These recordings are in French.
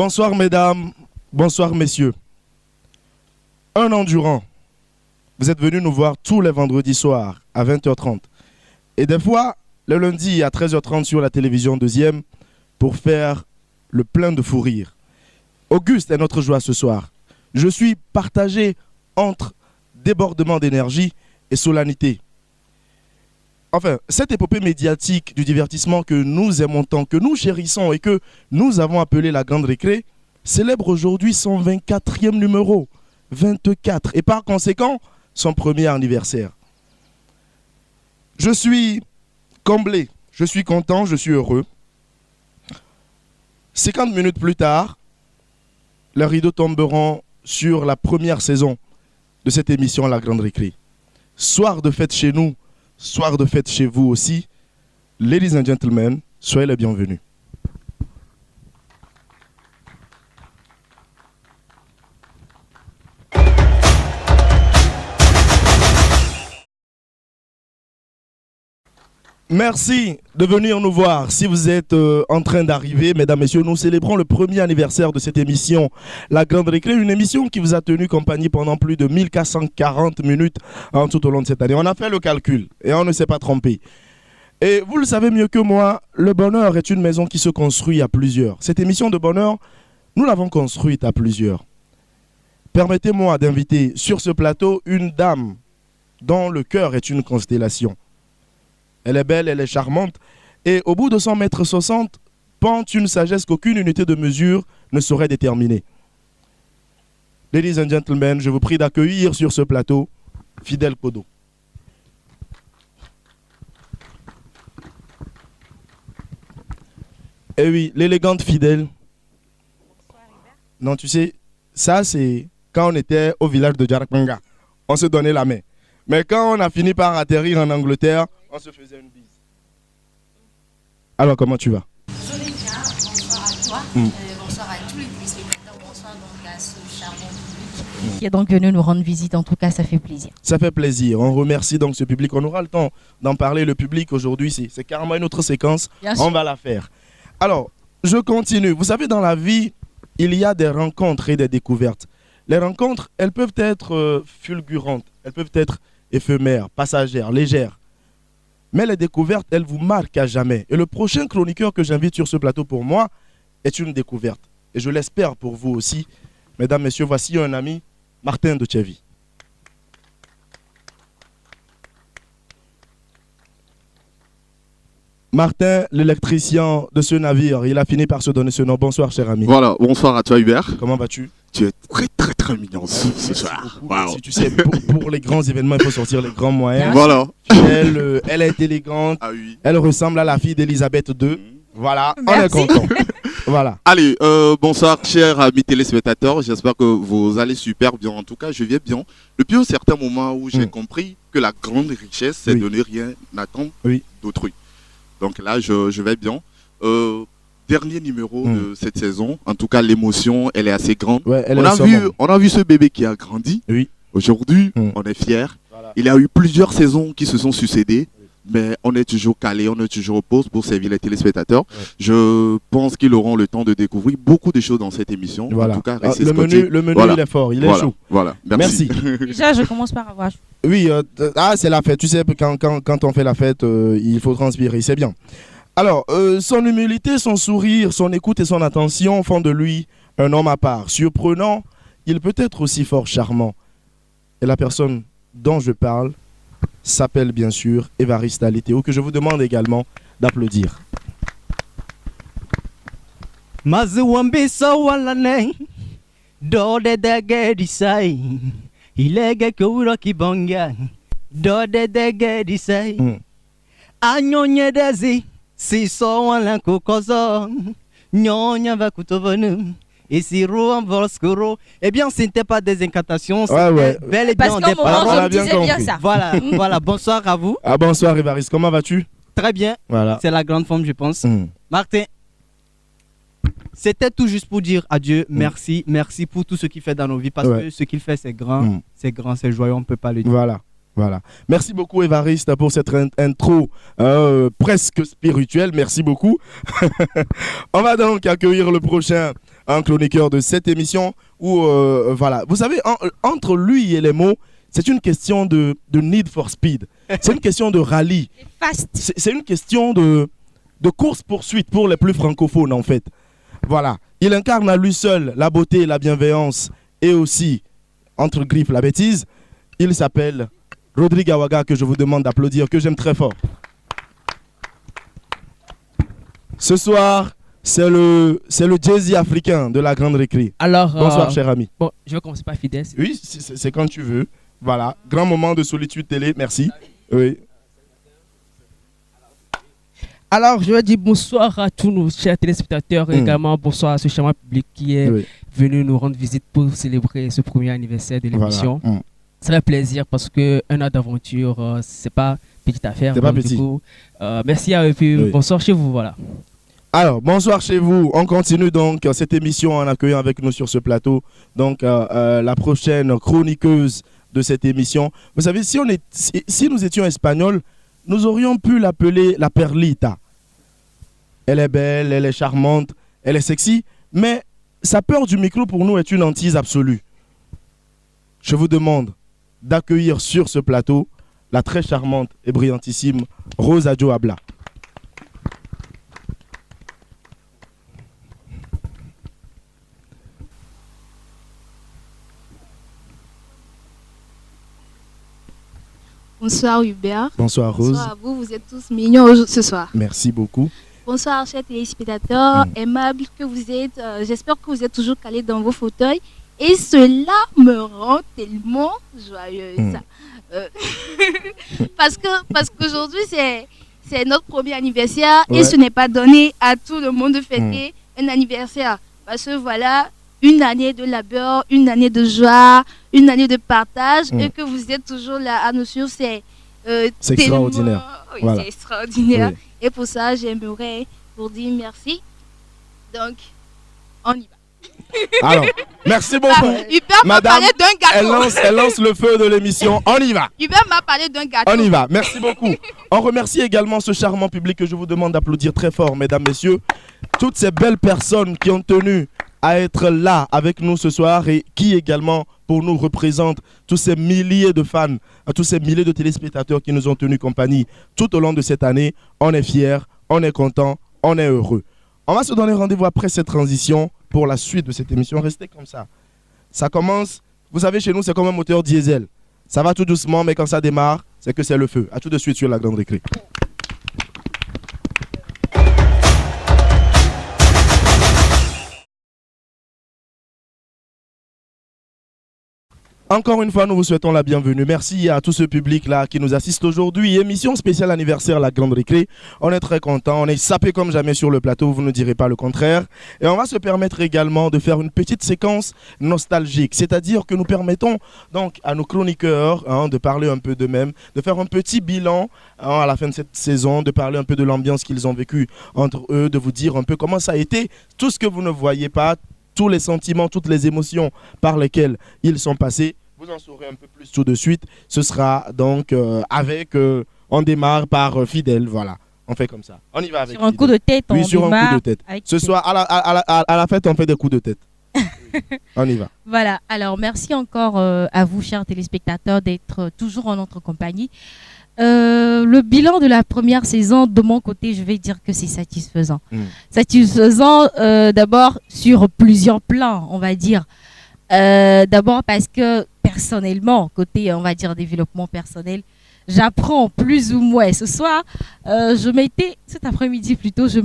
Bonsoir mesdames, bonsoir messieurs. Un an durant, vous êtes venus nous voir tous les vendredis soirs à 20h30. Et des fois, le lundi à 13h30 sur la télévision deuxième pour faire le plein de fou rire. Auguste est notre joie ce soir. Je suis partagé entre débordement d'énergie et solennité. Enfin, cette épopée médiatique du divertissement que nous aimons tant, que nous chérissons et que nous avons appelé la Grande Récré, célèbre aujourd'hui son 24e numéro, 24, et par conséquent, son premier anniversaire. Je suis comblé, je suis content, je suis heureux. 50 minutes plus tard, les rideaux tomberont sur la première saison de cette émission La Grande Récré. Soir de fête chez nous, soir de fête chez vous aussi. Ladies and gentlemen, soyez les bienvenus. Merci de venir nous voir. Si vous êtes en train d'arriver, mesdames, messieurs, nous célébrons le premier anniversaire de cette émission, La Grande Récré, une émission qui vous a tenu compagnie pendant plus de 1440 minutes tout au long de cette année. On a fait le calcul et on ne s'est pas trompé. Et vous le savez mieux que moi, le bonheur est une maison qui se construit à plusieurs. Cette émission de bonheur, nous l'avons construite à plusieurs. Permettez-moi d'inviter sur ce plateau une dame dont le cœur est une constellation. Elle est belle, elle est charmante. Et au bout de 100,60 m, pente une sagesse qu'aucune unité de mesure ne saurait déterminer. Ladies and gentlemen, je vous prie d'accueillir sur ce plateau Fidèle Kodo. Eh oui, l'élégante Fidèle. Non, tu sais, ça c'est quand on était au village de Djarakmanga. On se donnait la main. Mais quand on a fini par atterrir en Angleterre, on se faisait une bise. Alors, comment tu vas? Je vais bien, bonsoir à toi, bonsoir à tous les téléspectateurs, bonsoir donc à ce charmant public qui est donc venu nous rendre visite. En tout cas, ça fait plaisir. Ça fait plaisir. On remercie donc ce public. On aura le temps d'en parler. Le public aujourd'hui, c'est carrément une autre séquence. On va la faire. Alors, je continue. Vous savez, dans la vie, il y a des rencontres et des découvertes. Les rencontres, elles peuvent être fulgurantes, elles peuvent être éphémères, passagères, légères. Mais les découvertes, elles vous marquent à jamais. Et le prochain chroniqueur que j'invite sur ce plateau pour moi est une découverte. Et je l'espère pour vous aussi. Mesdames, messieurs, voici un ami, Martin de Tchevi. Martin, l'électricien de ce navire, il a fini par se donner ce nom. Bonsoir, cher ami. Voilà, bonsoir à toi, Hubert. Comment vas-tu? Tu es très mignon ce soir. Wow. Si tu sais, pour les grands événements, il faut sortir les grands moyens. Voilà. Elle est élégante. Ah oui. Elle ressemble à la fille d'Elisabeth II. Voilà, merci. On est content. Voilà. Allez, bonsoir, chers amis téléspectateurs. J'espère que vous allez super bien. En tout cas, je viens bien. Depuis un certain moment où j'ai compris que la grande richesse, c'est de ne rien attendre d'autrui. Donc là, je vais bien. Dernier numéro de cette saison. En tout cas, l'émotion, elle est assez grande. Ouais, on a vu ce bébé qui a grandi. Oui. Aujourd'hui, on est fiers. Voilà. Il y a eu plusieurs saisons qui se sont succédées. Mais on est toujours calé, on est toujours au poste pour servir les téléspectateurs. Ouais. Je pense qu'ils auront le temps de découvrir beaucoup de choses dans cette émission. Voilà. En tout cas, le menu voilà. Il est fort, il est chaud. Voilà, merci. Déjà, je commence par avoir... Oui, c'est la fête. Tu sais, quand on fait la fête, il faut transpirer, c'est bien. Alors, son humilité, son sourire, son écoute et son attention font de lui un homme à part. Surprenant, il peut être aussi fort charmant. Et la personne dont je parle s'appelle bien sûr Évariste Aliteo, que je vous demande également d'applaudir. Mazuambisa walane dode dege disai ilege kura kibonga dode dege disai anyonye dezi si so wala kokozo nyonya va kutovonu. Et si Rouen Volskoro, eh bien, ce n'était pas des incantations, c'était bel et bien des paroles. Bien ça. Voilà, voilà, bonsoir à vous. Ah, bonsoir Évariste, comment vas-tu? Très bien, voilà. C'est la grande forme, je pense. Martin, c'était tout juste pour dire adieu, merci, merci pour tout ce qu'il fait dans nos vies, parce que ce qu'il fait, c'est grand, c'est joyeux, on ne peut pas le dire. Voilà. Voilà. Merci beaucoup Évariste pour cette intro presque spirituelle. Merci beaucoup. On va donc accueillir le prochain un chroniqueur de cette émission où, voilà, vous savez, entre lui et les mots, c'est une question de need for speed. C'est une question de rallye. C'est une question de course-poursuite pour les plus francophones, en fait. Voilà. Il incarne à lui seul la beauté, la bienveillance et aussi, entre griffes, la bêtise. Il s'appelle Rodrigue Awaga, que je vous demande d'applaudir, que j'aime très fort. Ce soir, c'est le jazzy africain de la Grande Récré. Alors, bonsoir, cher ami. Bon, je vais commencer par Fidèle. Oui, c'est quand tu veux. Voilà. Grand moment de solitude télé. Merci. Oui. Alors, je vais dire bonsoir à tous nos chers téléspectateurs et également bonsoir à ce charmant public qui est venu nous rendre visite pour célébrer ce premier anniversaire de l'émission. Voilà. Ça fait plaisir parce qu'un an d'aventure, c'est pas petite affaire. C'est pas petit. Du coup, merci à eux et puis bonsoir chez vous. Voilà. Alors, bonsoir chez vous. On continue donc cette émission en accueillant avec nous sur ce plateau donc la prochaine chroniqueuse de cette émission. Vous savez, si nous étions espagnols, nous aurions pu l'appeler la Perlita. Elle est belle, elle est charmante, elle est sexy, mais sa peur du micro pour nous est une hantise absolue. Je vous demande d'accueillir sur ce plateau la très charmante et brillantissime Rosa Jo Abla. Bonsoir Hubert. Bonsoir Rose. Bonsoir à vous, vous êtes tous mignons ce soir. Merci beaucoup. Bonsoir chers téléspectateurs, aimables que vous êtes. J'espère que vous êtes toujours calés dans vos fauteuils. Et cela me rend tellement joyeuse. Parce qu'aujourd'hui c'est notre premier anniversaire et ce n'est pas donné à tout le monde de fêter un anniversaire. Parce que voilà, une année de labeur, une année de joie, une année de partage et que vous êtes toujours là à nous suivre, c'est extraordinaire. Oui, voilà. C'est extraordinaire. Oui. Et pour ça, j'aimerais vous dire merci. Donc, on y va. Alors, merci beaucoup. Hubert m'a parlé d'un gâteau. Elle lance le feu de l'émission. On y va. Hubert m'a parlé d'un gâteau. On y va. Merci beaucoup. On remercie également ce charmant public que je vous demande d'applaudir très fort, mesdames, messieurs. Toutes ces belles personnes qui ont tenu à être là avec nous ce soir et qui également pour nous représentent tous ces milliers de fans, tous ces milliers de téléspectateurs qui nous ont tenu compagnie tout au long de cette année. On est fiers, on est content, on est heureux. On va se donner rendez-vous après cette transition pour la suite de cette émission. Restez comme ça. Ça commence, vous savez, chez nous, c'est comme un moteur diesel. Ça va tout doucement, mais quand ça démarre, c'est que c'est le feu. À tout de suite sur la Grande Récré. Encore une fois, nous vous souhaitons la bienvenue. Merci à tout ce public-là qui nous assiste aujourd'hui. Émission spéciale anniversaire La Grande Récré. On est très content, on est sapé comme jamais sur le plateau, vous ne direz pas le contraire. Et on va se permettre également de faire une petite séquence nostalgique. C'est-à-dire que nous permettons donc à nos chroniqueurs de parler un peu d'eux-mêmes, de faire un petit bilan à la fin de cette saison, de parler un peu de l'ambiance qu'ils ont vécue entre eux, de vous dire un peu comment ça a été, tout ce que vous ne voyez pas, tous les sentiments, toutes les émotions par lesquelles ils sont passés. Vous en saurez un peu plus tout de suite. Ce sera donc on démarre par Fidèle, voilà. On fait comme ça. On y va avec sur un coup de tête, oui, sur un coup de tête. Ce soir, à la fête, on fait des coups de tête. On y va. Voilà. Alors, merci encore à vous, chers téléspectateurs, d'être toujours en notre compagnie. Le bilan de la première saison, de mon côté, je vais dire que c'est satisfaisant. Satisfaisant d'abord sur plusieurs plans, on va dire. D'abord parce que personnellement, côté on va dire développement personnel, j'apprends plus ou moins. Ce soir, cet après-midi plutôt, je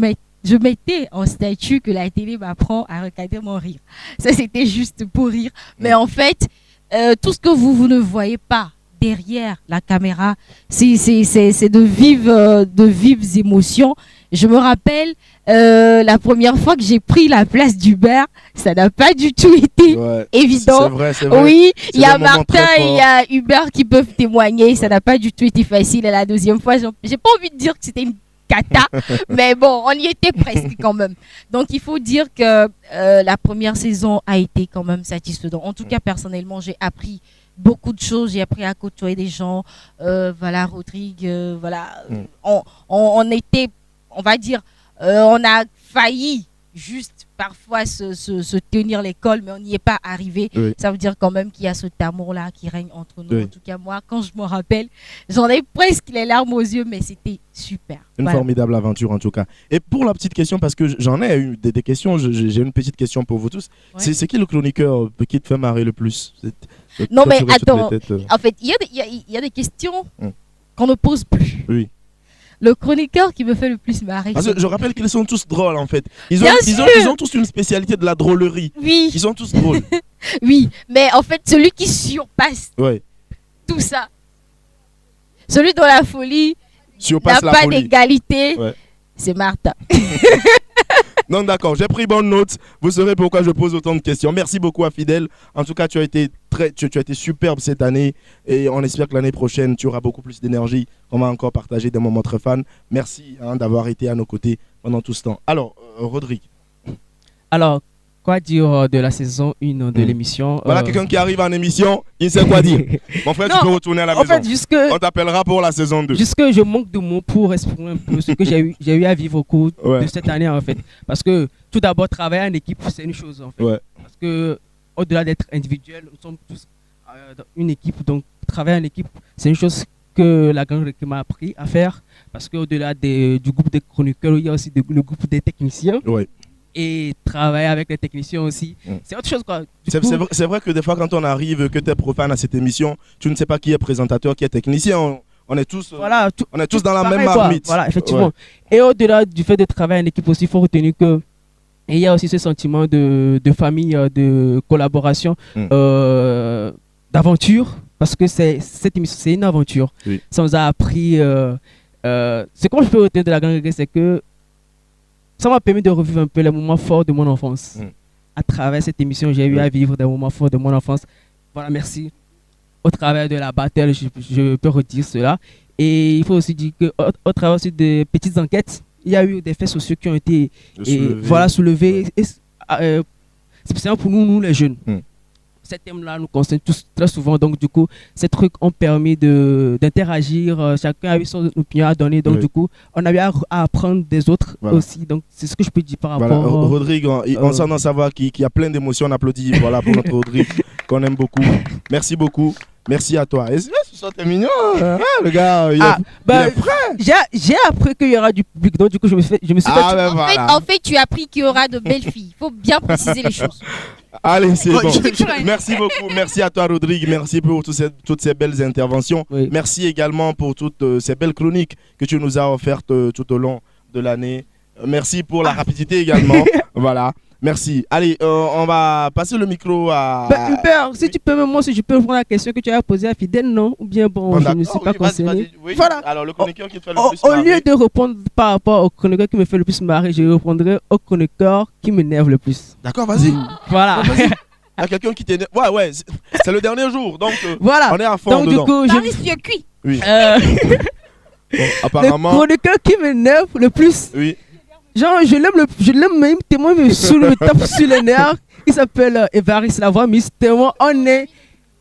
mettais en statut que la télé m'apprend à regarder mon rire. Ça c'était juste pour rire. Mais en fait, tout ce que vous ne voyez pas derrière la caméra, c'est de vives émotions. Je me rappelle la première fois que j'ai pris la place d'Hubert, ça n'a pas du tout été évident. C'est vrai. Oui, il y a Martin et il y a Hubert qui peuvent témoigner. Ça n'a pas du tout été facile. Et la deuxième fois, j'ai pas envie de dire que c'était une cata, mais bon, on y était presque quand même. Donc il faut dire que la première saison a été quand même satisfaisante. En tout cas, personnellement, j'ai appris beaucoup de choses. J'ai appris à côtoyer des gens. Voilà, Rodrigue, voilà. On était, on va dire, on a failli juste parfois se tenir l'école, mais on n'y est pas arrivé. Oui. Ça veut dire quand même qu'il y a cet amour-là qui règne entre nous. Oui. En tout cas, moi, quand je me rappelle, j'en ai presque les larmes aux yeux, mais c'était super. Une formidable aventure, en tout cas. Et pour la petite question, parce que j'en ai eu des questions, j'ai une petite question pour vous tous. Ouais. C'est qui le chroniqueur qui te fait marrer le plus? Non, mais attends. En fait, il y a des questions qu'on ne pose plus. Oui. Le chroniqueur qui me fait le plus marrer. Parce que je rappelle qu'ils sont tous drôles en fait. Ils ont tous une spécialité de la drôlerie. Oui. Ils sont tous drôles. Oui, mais en fait, celui qui surpasse tout ça, celui dont la folie n'a pas d'égalité, c'est Martha. Non, d'accord, j'ai pris bonne note. Vous saurez pourquoi je pose autant de questions. Merci beaucoup à Fidèle. En tout cas, tu as été superbe cette année et on espère que l'année prochaine, tu auras beaucoup plus d'énergie. On va encore partager des moments très fans. Merci d'avoir été à nos côtés pendant tout ce temps. Alors, Rodrigue. Alors, quoi dire de la saison 1 de l'émission? Voilà quelqu'un qui arrive en émission, il sait quoi dire. Mon frère, tu peux retourner à la maison. Fait, on t'appellera pour la saison 2. Jusque je manque de mots pour exprimer un peu ce que j'ai eu à vivre au cours de cette année en fait. Parce que tout d'abord, travailler en équipe, c'est une chose en fait. Parce que au-delà d'être individuel, nous sommes tous dans une équipe. Donc travailler en équipe, c'est une chose que la Grande Récré m'a appris à faire. Parce qu'au-delà du groupe des chroniqueurs, il y a aussi le groupe des techniciens. Et travailler avec les techniciens aussi. C'est autre chose quoi. C'est vrai que des fois quand on arrive, que tu es profane à cette émission, tu ne sais pas qui est présentateur, qui est technicien. On est tous, on est tous dans la même marmite. Voilà, effectivement. Et au-delà du fait de travailler en équipe aussi, il faut retenir que il y a aussi ce sentiment de famille, de collaboration, d'aventure. Parce que cette émission, c'est une aventure. Oui. Ça nous a appris... ce que je peux retenir de la Grande Récré, c'est que ça m'a permis de revivre un peu les moments forts de mon enfance. À travers cette émission, j'ai eu à vivre des moments forts de mon enfance. Voilà, merci. Au travers de la battle, je peux redire cela. Et il faut aussi dire qu'au travers aussi des petites enquêtes, il y a eu des faits sociaux qui ont été soulevés. C'est spécialement pour nous les jeunes. Ces thèmes-là nous concernent tous très souvent. Donc, du coup, ces trucs ont permis d'interagir. Chacun a eu son opinion à donner. Donc, du coup, on a eu à apprendre des autres aussi. Donc, c'est ce que je peux dire par rapport... Rodrigue, on s'en en savoir qu'il y a plein d'émotions. On applaudit pour notre Rodrigue, qu'on aime beaucoup. Merci beaucoup. Merci à toi. Et c'est mignon, hein, le gars. Il est prêt. J'ai appris qu'il y aura du public. Donc, du coup, je me suis fait... En fait, tu as appris qu'il y aura de belles filles. Il faut bien préciser les choses. Allez, c'est bon. Merci beaucoup. Merci à toi, Rodrigue. Merci pour toutes ces belles interventions. Oui. Merci également pour toutes ces belles chroniques que tu nous as offertes tout au long de l'année. Merci pour la rapidité également. Voilà. Merci. Allez, on va passer le micro à... Hubert, si tu peux, moi, si je peux prendre la question que tu as posée à Fidèle, non? Ou bien, bon, je ne suis pas concerné. Voilà. Alors, le chroniqueur qui te fait le plus marrer. Au lieu de répondre par rapport au chroniqueur qui me fait le plus marrer, je répondrai au chroniqueur qui m'énerve le plus. D'accord, vas-y. Voilà. Il y a quelqu'un qui t'énerve. Ouais, c'est le dernier jour, donc voilà. On est à fond donc, dedans. Du coup, je suis cuit. Oui. Bon, apparemment... Le chroniqueur qui m'énerve le plus. Oui. Genre, je l'aime même, tellement il me tape sur les nerfs. Il s'appelle Évariste Lavoie, mais tellement on est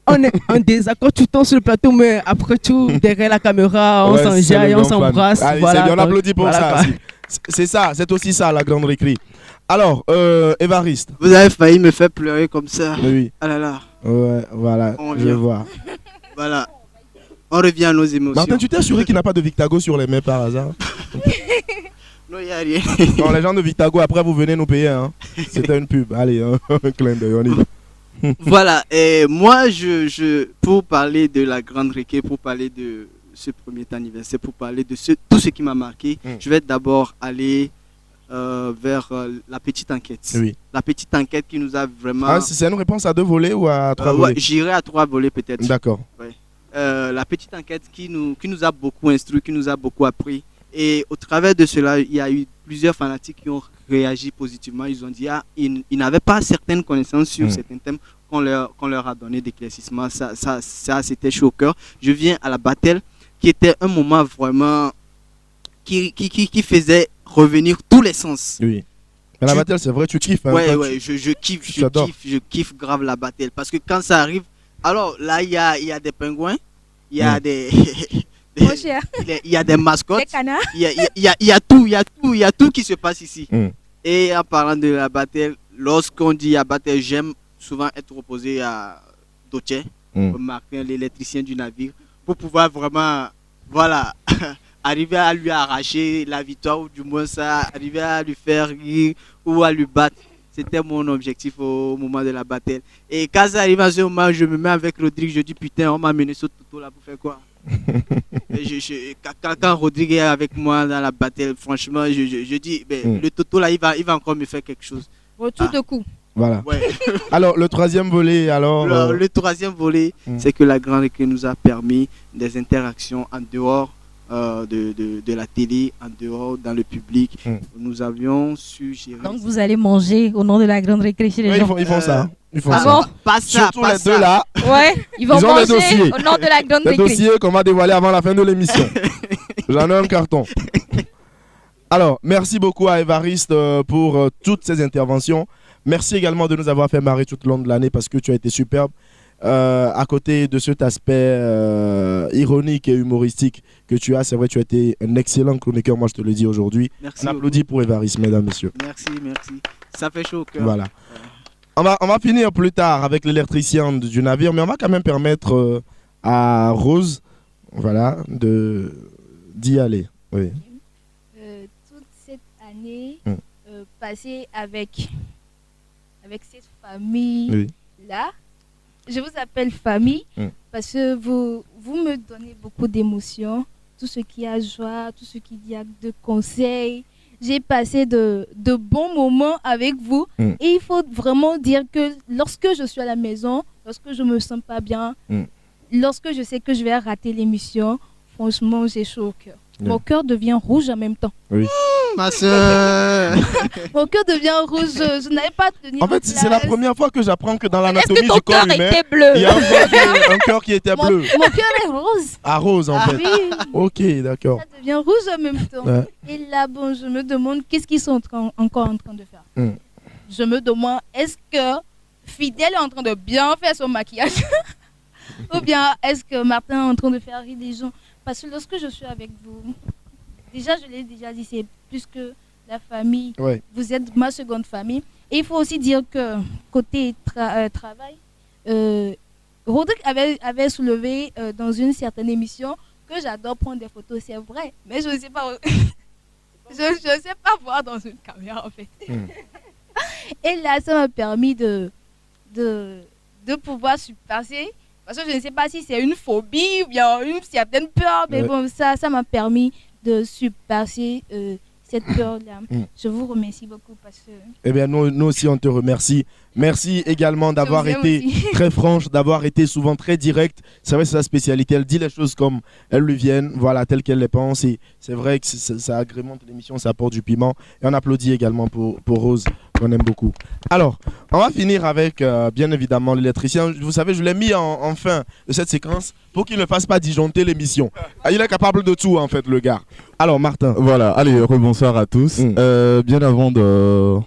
en désaccord tout le temps sur le plateau, mais après tout, derrière la caméra, on s'enjaille, on s'embrasse. Voilà, c'est bien, on applaudit pour ça. C'est ça, c'est aussi ça la Grande Récré. Alors, Évariste. Vous avez failli me faire pleurer comme ça. Oui. Ah là là. Ouais, voilà, je vois. Voilà. On revient à nos émotions. Martin, tu t'es assuré qu'il n'y a pas de Victago sur les mains par hasard? Non, il n'y a rien. Non, les gens de Victago, après vous venez nous payer. Hein. C'était une pub. Allez, un clin d'œil, on y va. Voilà, et moi, pour parler de la Grande Récré, pour parler de ce premier anniversaire, pour parler de tout ce qui m'a marqué, je vais d'abord aller vers la petite enquête. Oui. La petite enquête qui nous a vraiment... Ah, c'est une réponse à 2 volets ou à 3 volets? J'irai à 3 volets peut-être. D'accord. Ouais. La petite enquête qui nous a beaucoup instruit, qui nous a beaucoup appris. Et au travers de cela, il y a eu plusieurs fanatiques qui ont réagi positivement. Ils ont dit ils n'avaient pas certaines connaissances sur certains thèmes qu'on leur a donné d'éclaircissement. Ça c'était chaud au cœur. Je viens à la battle, qui était un moment vraiment qui faisait revenir tous les sens. Oui. Mais la battle, c'est vrai, tu kiffes. Hein, ouais, je kiffe grave la battle. Parce que quand ça arrive, alors là, il y a des pingouins, il y a des... il y a des mascottes, des canards. il y a tout qui se passe ici. Et en parlant de la battle, lorsqu'on dit à battle, j'aime souvent être opposé à Doche, Martin, l'électricien du navire, pour pouvoir vraiment, voilà, arriver à lui arracher la victoire, ou du moins ça, arriver à lui faire rire ou à lui battre. C'était mon objectif au moment de la bataille. Et quand ça arrive à ce moment, je me mets avec Rodrigue, je dis putain, on m'a mené ce toto là pour faire quoi? Et quand Rodrigue est avec moi dans la bataille, franchement, je dis, ben, le toto là, il va encore me faire quelque chose. Retour de coup. Voilà. Ouais. Alors, le troisième volet, alors le troisième volet, c'est que la Grande Récré nous a permis des interactions en dehors de la télé, en dehors, dans le public. Nous avions su gérer. Donc vous allez manger au nom de la Grande Récré chez les gens. Ils font ça. Ils font Ah ça. bon? Pas ça, Surtout pas les ça. deux là. Ouais, ils vont Ils ont les manger dossiers. au nom de la Grande Les Récré. dossiers qu'on va dévoiler avant la fin de l'émission. J'en ai un carton. Alors, merci beaucoup à Évariste pour toutes ces interventions. Merci également de nous avoir fait marrer tout le long de l'année parce que tu as été superbe. À côté de cet aspect ironique et humoristique que tu as, c'est vrai, tu as été un excellent chroniqueur, moi je te le dis aujourd'hui. Merci On applaudit beaucoup. pour Évariste, mesdames, messieurs. Merci, merci. Ça fait chaud au cœur. Voilà. On va finir plus tard avec l'électricien du navire, mais on va quand même permettre à Rose, voilà, d'y aller. Oui. Toute cette année passée avec cette famille-là, je vous appelle famille parce que vous me donnez beaucoup d'émotions, tout ce qui a joie, tout ce qui y a de conseils. J'ai passé de bons moments avec vous et il faut vraiment dire que lorsque je suis à la maison, lorsque je me sens pas bien, lorsque je sais que je vais rater l'émission, franchement j'ai chaud au cœur. Mon cœur devient rouge en même temps. Oui. Ma soeur. Mon cœur devient rouge, je n'avais pas tenu. En fait, c'est la première fois que j'apprends que dans Est-ce l'anatomie que ton du corps cœur humain, était bleu? il y a un cœur qui était bleu. Mon cœur est rose. Ah, rose en fait. Oui. Ok, d'accord. Ça devient rouge en même temps. Ouais. Et là, bon, je me demande qu'est-ce qu'ils sont encore en train de faire. Je me demande, est-ce que Fidèle est en train de bien faire son maquillage ou bien est-ce que Martin est en train de faire rire les gens? Parce que lorsque je suis avec vous, déjà, je l'ai déjà dit, c'est plus que la famille. Ouais. Vous êtes ma seconde famille. Et il faut aussi dire que côté travail, Rodrigue avait soulevé dans une certaine émission que j'adore prendre des photos, c'est vrai. Mais je ne sais pas, je sais pas voir dans une caméra en fait. Et là, ça m'a permis de pouvoir surpasser. Parce que je ne sais pas si c'est une phobie ou bien une certaine peur, mais bon, ça m'a permis de surpasser cette peur-là. Je vous remercie beaucoup parce que... Eh bien, nous aussi, on te remercie. Merci également d'avoir été très franche, d'avoir été souvent très directe. C'est vrai, c'est sa spécialité. Elle dit les choses comme elles lui viennent, voilà, telles qu'elle les pense. Et c'est vrai que ça agrémente l'émission, ça apporte du piment. Et on applaudit également pour Rose, qu'on aime beaucoup. Alors, on va finir avec, bien évidemment, l'électricien. Vous savez, je l'ai mis en fin de cette séquence pour qu'il ne fasse pas disjoncter l'émission. Il est capable de tout, en fait, le gars. Alors, Martin. Voilà, allez, rebonsoir à tous. Bien avant de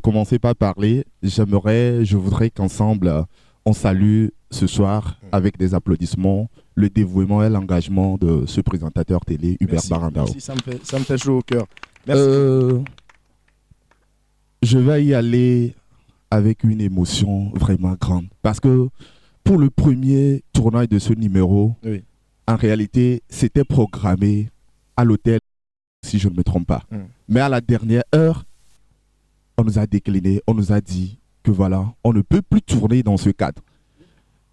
commencer par parler, je voudrais qu'ensemble, on salue ce soir avec des applaudissements le dévouement et l'engagement de ce présentateur télé, Hubert Barandao. Merci, ça me fait chaud au cœur. Merci. Je vais y aller avec une émotion vraiment grande. Parce que pour le premier tournoi de ce numéro, en réalité, c'était programmé à l'hôtel, si je ne me trompe pas. Mais à la dernière heure, on nous a décliné, on nous a dit que voilà, on ne peut plus tourner dans ce cadre.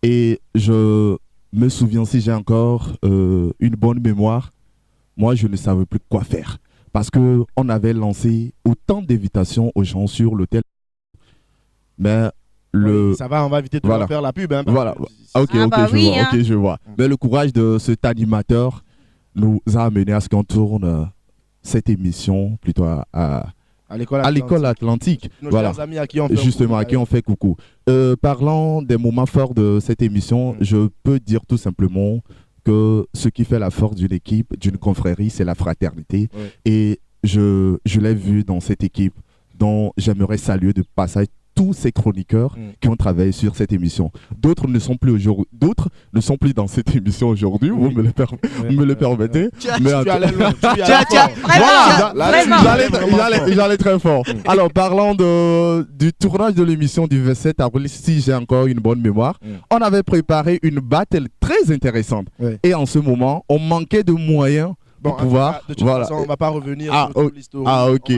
Et je me souviens, si j'ai encore une bonne mémoire, moi je ne savais plus quoi faire. Parce qu'on avait lancé autant d'invitations aux gens sur l'hôtel. Mais oui, ça va, on va éviter de faire la pub. Hein, voilà. Ok, je vois. Mais le courage de cet animateur nous a amené à ce qu'on tourne cette émission plutôt à l'école Atlantique. Nos chers amis à qui on fait justement, à qui on fait coucou. Parlant des moments forts de cette émission, je peux dire tout simplement que ce qui fait la force d'une équipe, d'une confrérie, c'est la fraternité. Et je l'ai vu dans cette équipe dont j'aimerais saluer de passage tous ces chroniqueurs qui ont travaillé sur cette émission. D'autres ne sont plus dans cette émission aujourd'hui, vous me le permettez. J'allais très fort. Alors, parlant du tournage de l'émission du 27 avril, si j'ai encore une bonne mémoire, on avait préparé une battle très intéressante. Et en ce moment, on manquait de moyens pour pouvoir. De toute façon, on ne va pas revenir sur l'histoire. Ah, ok.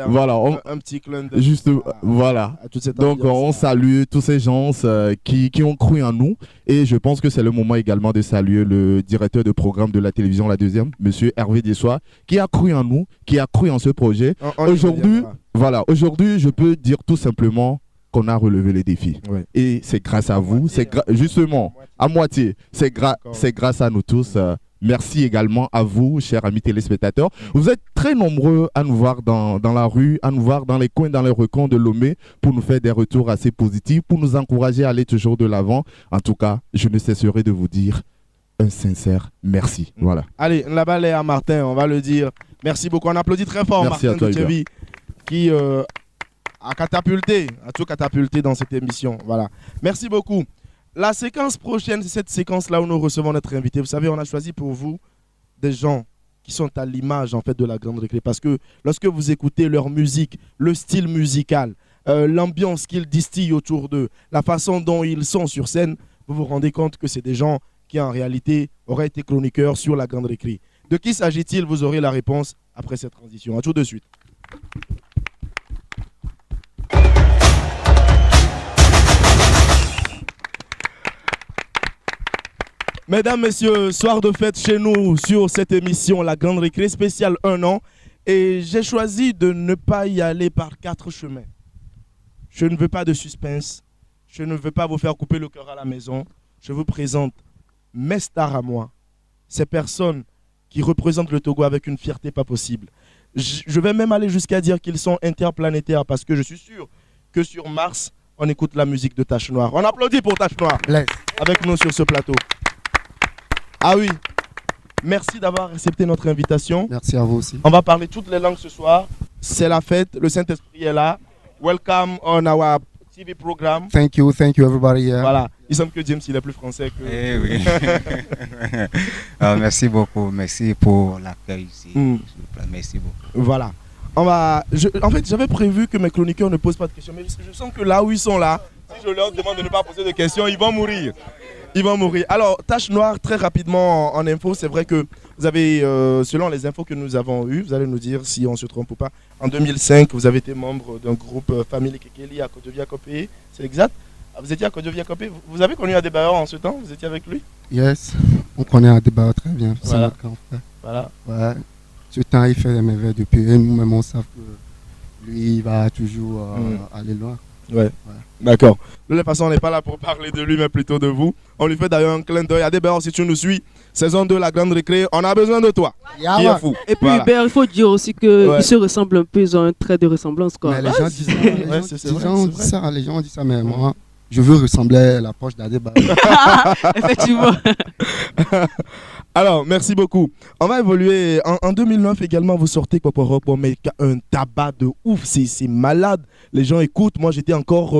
Voilà. Un petit clin d'œil. Juste, voilà. Donc, on salue tous ces gens qui ont cru en nous. Et je pense que c'est le moment également de saluer le directeur de programme de la télévision, la deuxième, monsieur Hervé Dessois, qui a cru en nous, qui a cru en ce projet. Aujourd'hui, je peux dire tout simplement qu'on a relevé les défis. Et c'est grâce à vous, justement, à moitié, c'est grâce à nous tous. Merci également à vous, chers amis téléspectateurs. Vous êtes très nombreux à nous voir dans la rue, à nous voir dans les coins, dans les recoins de Lomé, pour nous faire des retours assez positifs, pour nous encourager à aller toujours de l'avant. En tout cas, je ne cesserai de vous dire un sincère merci. Voilà. Allez, la balle est à Martin, on va le dire. Merci beaucoup. On applaudit très fort merci Martin de Tchevi, qui a tout catapulté dans cette émission. Voilà. Merci beaucoup. La séquence prochaine, c'est cette séquence-là où nous recevons notre invité. Vous savez, on a choisi pour vous des gens qui sont à l'image en fait de la Grande Récré. Parce que lorsque vous écoutez leur musique, le style musical, l'ambiance qu'ils distillent autour d'eux, la façon dont ils sont sur scène, vous vous rendez compte que c'est des gens qui en réalité auraient été chroniqueurs sur la Grande Récré. De qui s'agit-il? Vous aurez la réponse après cette transition. À tout de suite. Mesdames, messieurs, soir de fête chez nous sur cette émission La Grande Récré spéciale 1 an. Et j'ai choisi de ne pas y aller par 4 chemins. Je ne veux pas de suspense. Je ne veux pas vous faire couper le cœur à la maison. Je vous présente mes stars à moi. Ces personnes qui représentent le Togo avec une fierté pas possible. Je vais même aller jusqu'à dire qu'ils sont interplanétaires parce que je suis sûr que sur Mars, on écoute la musique de Tache Noire. On applaudit pour Tache Noire avec nous sur ce plateau. Ah oui, merci d'avoir accepté notre invitation. Merci à vous aussi. On va parler toutes les langues ce soir. C'est la fête, le Saint-Esprit est là. Welcome on our TV program. Thank you everybody. Yeah. Voilà, il semble que James il est plus français que... Eh oui. Merci beaucoup, merci pour l'accueil ici. Merci beaucoup. Voilà. En fait, j'avais prévu que mes chroniqueurs ne posent pas de questions, mais je sens que là où ils sont là, si je leur demande de ne pas poser de questions, ils vont mourir. Ils vont mourir. Alors, Tache Noire, très rapidement en info, c'est vrai que vous avez, selon les infos que nous avons eues, vous allez nous dire si on se trompe ou pas. En 2005, vous avez été membre d'un groupe Family Kekeli à Kodovia-Kopé, c'est exact? Vous étiez à Kodovia-Kopé. Vous avez connu Adebayor en ce temps? Vous étiez avec lui? Yes, on connaît Adebayor très bien. C'est voilà. notre grand frère. Voilà. Ouais. Ce temps, il fait des merveilles depuis. Et nous-mêmes, on sait que lui, il va toujours aller loin. Ouais. D'accord. De toute façon, on n'est pas là pour parler de lui, mais plutôt de vous. On lui fait d'ailleurs un clin d'œil. Adebayor, si tu nous suis, saison 2, La Grande Récré, on a besoin de toi. Qui est fou. Et puis, voilà. Hubert, il faut dire aussi qu'ils se ressemblent un peu, ils ont un trait de ressemblance. Quoi. Mais les gens disent ça. Les gens disent ça, mais moi, je veux ressembler à la poche d'Adebayor. Effectivement. Alors, merci beaucoup. On va évoluer. En 2009 également, vous sortez Kokorok, mais un tabac de ouf. C'est malade. Les gens écoutent. Moi, j'étais encore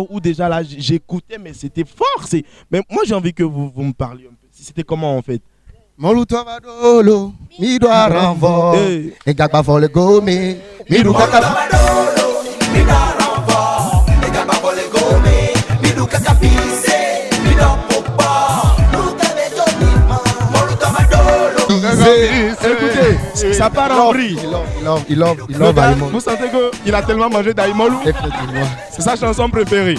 où déjà là? J'écoutais, mais c'était fort. Mais moi, j'ai envie que vous me parliez un peu. C'était comment en fait? Moluto vadolo, mi doit renvo, et gagba vole gome, mi do kaka vadolo, mi doit renvo, et gagba vole gome, mi do kaka pise, mi do popa, moluto vadolo. Écoutez, ça part en vrille. Il love Aïmolou. Vous sentez qu'il a tellement mangé d'Aïmolou? C'est sa chanson préférée.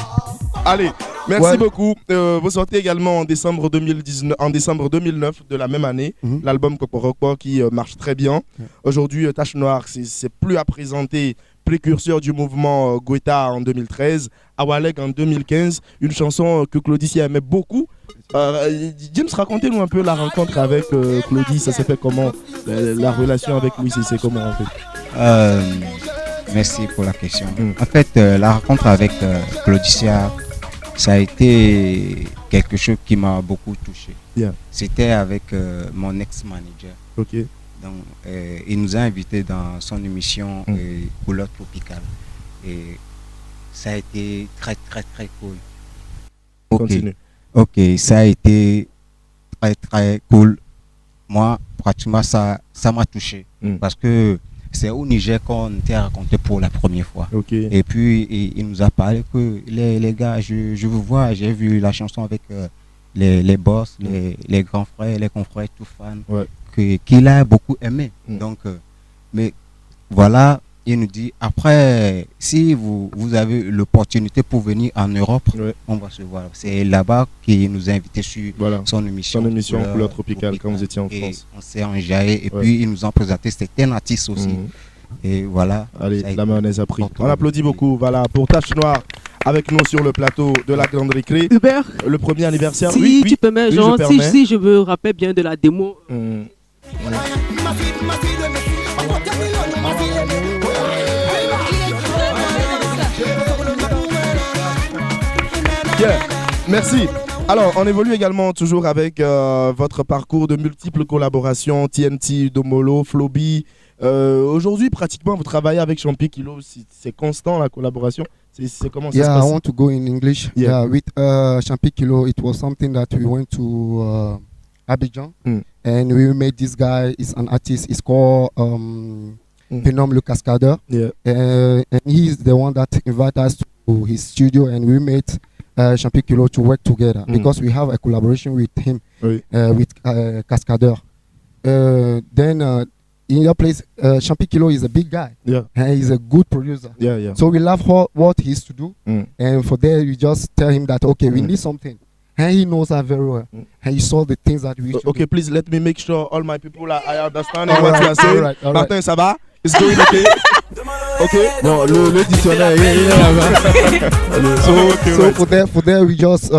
Allez, merci beaucoup. Vous sortez également en décembre 2009 de la même année l'album Kokorokpo qui marche très bien. Aujourd'hui, Tache Noire, c'est plus à présenter, précurseur du mouvement Guetta en 2013, Awaleg en 2015, une chanson que Claudie aimait beaucoup. James, racontez-nous un peu la rencontre avec Claudie, ça s'est fait comment? La relation avec lui, c'est comment en fait? Merci pour la question. En fait, la rencontre avec Claudicia, ça a été quelque chose qui m'a beaucoup touché. C'était avec mon ex-manager. Donc, il nous a invités dans son émission Couleur Tropicale. Et ça a été très très très cool. Continue. Ok, ça a été très très cool. Moi, pratiquement, ça m'a touché. Parce que c'est au Niger qu'on était raconté pour la première fois. Et puis, il nous a parlé que les gars, je vous vois, j'ai vu la chanson avec les boss, les grands frères, les confrères, tout fans, qu'il a beaucoup aimé. Donc, mais voilà, il nous dit, après, si vous avez l'opportunité pour venir en Europe, on va se voir. C'est là-bas qu'il nous a invités sur son émission. Son émission Couleur Tropicale, quand vous étiez en France. On s'est enjaillé et puis ils nous ont présenté, c'était un artiste aussi. Et voilà. Allez, la mayonnaise a pris. On applaudit beaucoup. Voilà, pour Tache Noire, avec nous sur le plateau de la Grande Récré. Hubert, le premier anniversaire. Si tu permets, genre, si je me rappelle bien de la démo. Yeah. Merci. Alors, on évolue également toujours avec votre parcours de multiples collaborations, TNT, Domolo, Floby. Aujourd'hui, pratiquement, vous travaillez avec Champi Kilo. C'est constant la collaboration. C'est comment ça se passe? I want to go in English. Yeah, with Champi Kilo, it was something that we went to Abidjan, and we made this guy. He's an artist. He's called Phenom Le Cascadeur. Yeah. And he's the one that invited us to his studio, and we made Champi Kilo to work together because we have a collaboration with him, with Cascadeur. Then in your place, Champi Kilo is a big guy. Yeah. And he's a good producer. Yeah. So we love what he used to do. And for there, you just tell him that, okay, we need something. And he knows that very well. And he saw the things that we used to do. Please let me make sure all my people are understanding what you are saying. All Martin, right. ça va? It's going okay? Okay. Non, le dictionnaire, So for there, we just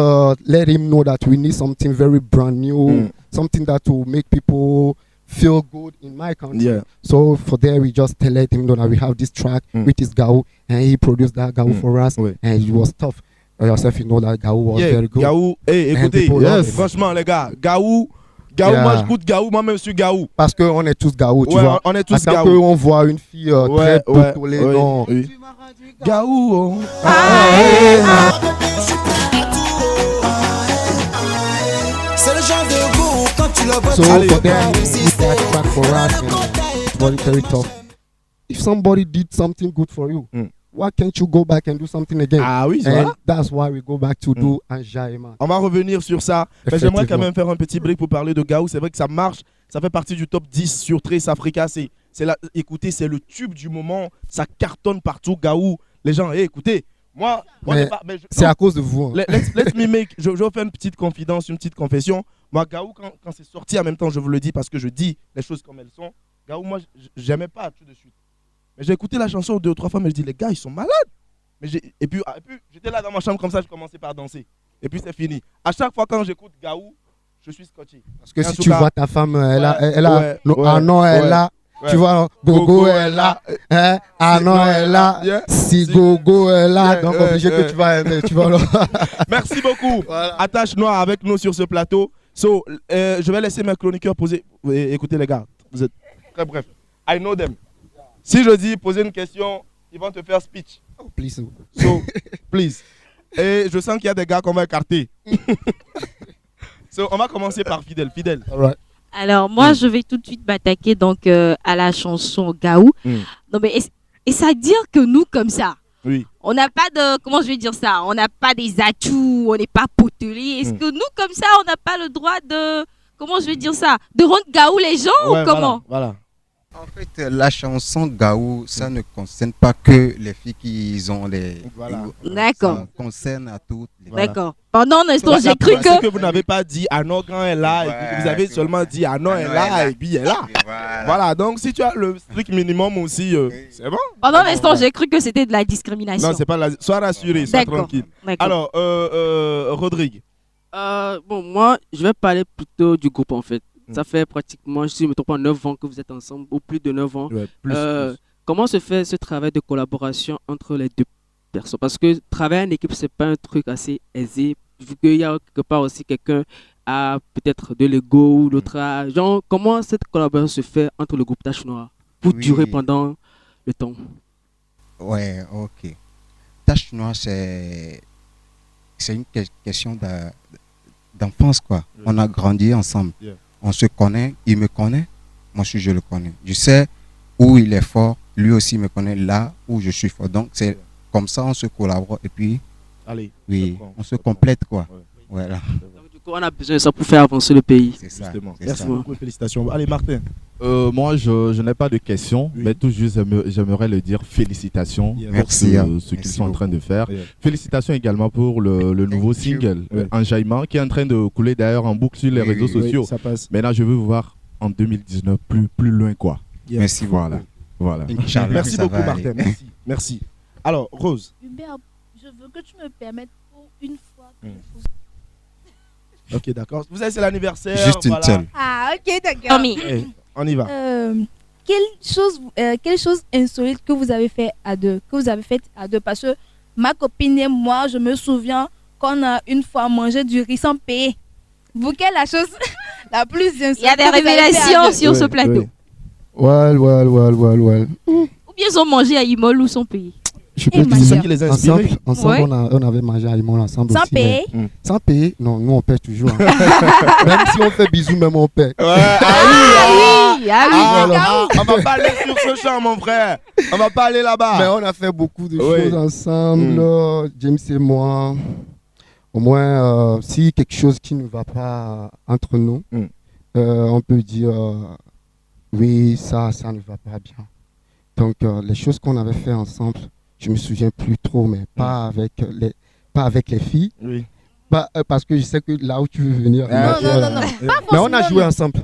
let him know that we need something very brand new, something that will make people feel good in my country. Yeah. So for there, we just let him know that we have this track with his Gaou, and he produced that Gaou for us, and it was tough. Yourself, you know that Gaou was very good. Gaou, écoutez, franchement les gars, Gaou, moi j'écoute Gaou, moi-même je suis Gaou. Parce qu'on est tous Gaou, tu vois. On est tous Gaou. Quand on voit une fille très potolée, non. Gaou. C'est le genre de goût quand tu le vois. So for them, we got back for us, and it's very tough. If somebody did something good for you, why can't you go back and do something again? Ah oui, c'est and vrai. That's why we go back to do Anjaïma. On va revenir sur ça. Mais j'aimerais quand même faire un petit break pour parler de Gaou. C'est vrai que ça marche. Ça fait partie du top 10 sur Trace Africa. Écoutez, c'est le tube du moment. Ça cartonne partout, Gaou. Les gens, écoutez, moi c'est à cause de vous. Hein. Let me make. Je vais faire une petite confidence, une petite confession. Moi, Gaou, quand c'est sorti, en même temps, je vous le dis parce que je dis les choses comme elles sont. Gaou, moi, j'aimais pas tout de suite. Mais j'ai écouté la chanson 2 ou 3 fois, mais je dis, les gars, ils sont malades. Et puis j'étais là dans ma chambre comme ça, je commençais par danser. Et puis c'est fini. À chaque fois quand j'écoute Gaou, je suis scotché. Parce que si tu vois ta femme, elle a un nom, elle a. Tu vois, Gogo est là, ah non, elle est là, si Gogo est là, donc obligé que tu vas aimer, tu vois. Merci beaucoup. Voilà. Attache Noire avec nous sur ce plateau. Je vais laisser mes chroniqueurs poser. Écoutez les gars, vous êtes très bref. I know them. Si je dis poser une question, ils vont te faire speech. Oh, please. Please. Et je sens qu'il y a des gars qu'on va écarter. On va commencer par Fidèle. All right. Alors moi, je vais tout de suite m'attaquer donc à la chanson Gaou. Non mais est-ce à dire que nous comme ça, on n'a pas de, comment je vais dire ça, on n'a pas des atouts, on n'est pas potelés. Est-ce que nous comme ça, on n'a pas le droit de, comment je vais dire ça, de rendre Gaou les gens ou comment? Voilà. En fait, la chanson Gaou, ça ne concerne pas que les filles qui ont les... Voilà. D'accord. Ça concerne à toutes. D'accord. Pendant un instant, j'ai cru que... que vous n'avez pas dit « Ah non, quand elle est là », et puis vous avez seulement dit « Ah non, elle est là », et puis elle est là. Voilà, donc si tu as le strict minimum aussi, c'est bon. Pendant l'instant, j'ai cru que c'était de la discrimination. Non, c'est pas la... Sois rassuré, sois tranquille. Alors, Rodrigue. Bon, moi, je vais parler plutôt du groupe en fait. Ça fait pratiquement, si je ne me trompe pas, 9 ans que vous êtes ensemble, ou plus de 9 ans. Ouais, plus. Comment se fait ce travail de collaboration entre les deux personnes? Parce que travailler en équipe, ce n'est pas un truc assez aisé, vu qu'il y a quelque part aussi quelqu'un a peut-être de l'ego ou l'autre a... Genre, comment cette collaboration se fait entre le groupe Tache Noire pour durer pendant le temps? Ouais, ok. Tache Noire, c'est une question d'enfance, quoi. On a grandi ensemble. On se connaît, il me connaît, moi aussi je le connais. Je sais où il est fort, lui aussi me connaît là où je suis fort. Donc c'est comme ça, on se collabore et puis on se complète, quoi. Voilà. Donc, du coup, on a besoin de ça pour faire avancer le pays. C'est ça. Merci beaucoup, félicitations. Allez, Martin. Moi, je n'ai pas de questions, mais tout juste, j'aimerais le dire félicitations pour ce qu'ils sont en train de faire. Félicitations également pour le nouveau single, Enjaillement, qui est en train de couler d'ailleurs en boucle sur les réseaux sociaux. Ça passe. Maintenant, je veux vous voir en 2019 plus loin, quoi. Merci beaucoup. Voilà. Merci beaucoup, Martin. Merci. Alors, Rose. Hubert, je veux que tu me permettes pour une fois. Ok, d'accord. Vous savez, c'est l'anniversaire. Juste une seule. Ah, ok, d'accord. On y va. Quelle chose insolite que vous avez fait à deux, parce que ma copine et moi, je me souviens qu'on a une fois mangé du riz sans payer. Vous, quelle est la chose la plus insolite? Il y a des révélations sur ce plateau. Well. Ou bien ils ont mangé à Imol ou sont payés. Je peux c'est ça qui les a inspirés. Ensemble, on avait mangé à Imol ensemble sans aussi. Payer. Sans payer? Non, nous on paie toujours. Hein. Même si on fait bisous, même on paie. On va pas aller sur ce champ, mon frère. On va pas aller là-bas. Mais on a fait beaucoup de choses ensemble, James et moi. Au moins, si quelque chose qui ne va pas entre nous, on peut dire oui, ça ne va pas bien. Donc, les choses qu'on avait fait ensemble, je me souviens plus trop, mais pas avec les filles. Oui. Parce que je sais que là où tu veux venir. Non. Mais on a joué ensemble.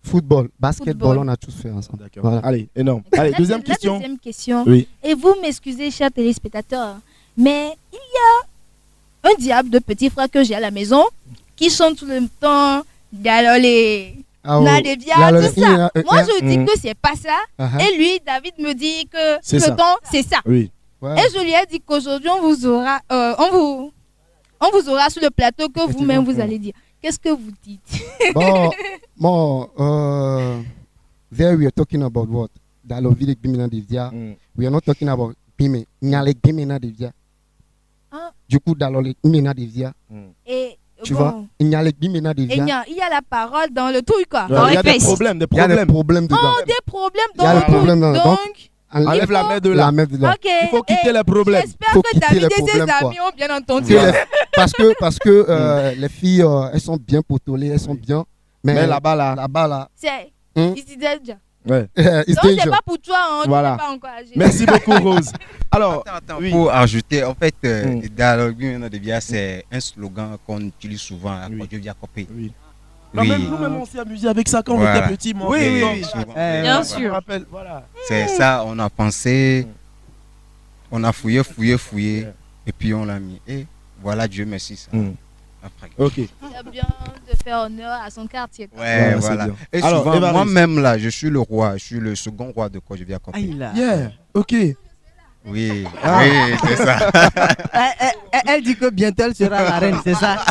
Football, basketball, on a tous fait ensemble. D'accord. Voilà. Allez, énorme. Allez, deuxième question. Deuxième question. Oui. Et vous m'excusez, chers téléspectateurs, mais il y a un diable de petit frère que j'ai à la maison qui chante tout le temps. Nadevia, tout ça. Moi, je dis que c'est pas ça. Et lui, David me dit que c'est ça. Oui. Ouais. Et je lui ai dit qu'aujourd'hui, on vous aura sur le plateau que vous-même vous allez dire. Qu'est-ce que vous dites? There we are talking about what? Dalovilik Bimina Devia. We are not talking about Bime. Nyalek Bimina Devia. Du coup, Dalovilik Bimina Devia. Et tu vois, il y a les Bimina Devia. Il y a la parole dans le truc, quoi. Il y a des problèmes. Il y a des problèmes dedans. Oh, des problèmes dans le truc. Donc, enlève la main de là. Il faut quitter les problèmes. J'espère que David et ses amis ont bien entendu. Parce que les filles, elles sont bien potolées, elles sont bien. Mais là-bas, là. C'est ici déjà. Ouais. Donc, c'est pas pour toi, hein, voilà. Tu n'es pas encore âgé. Merci beaucoup, Rose. Alors, pour ajouter, en fait, c'est un slogan qu'on utilise souvent à Côte-d'Ivoire. Oui. Nous-mêmes, on s'est amusé avec ça quand on était petits. Oui. Bien sûr. C'est ça, on a pensé, on a fouillé, et puis on l'a mis. Et voilà, Dieu merci. Ça. Après. Ok. C'est bien de faire honneur à son quartier. Ouais, voilà. Et alors, souvent, moi-même, là, je suis le roi, je suis le second roi de Côte-d'Ivoire. Yeah, ok. Oui, c'est ça. Elle dit que bientôt elle sera la reine, c'est ça?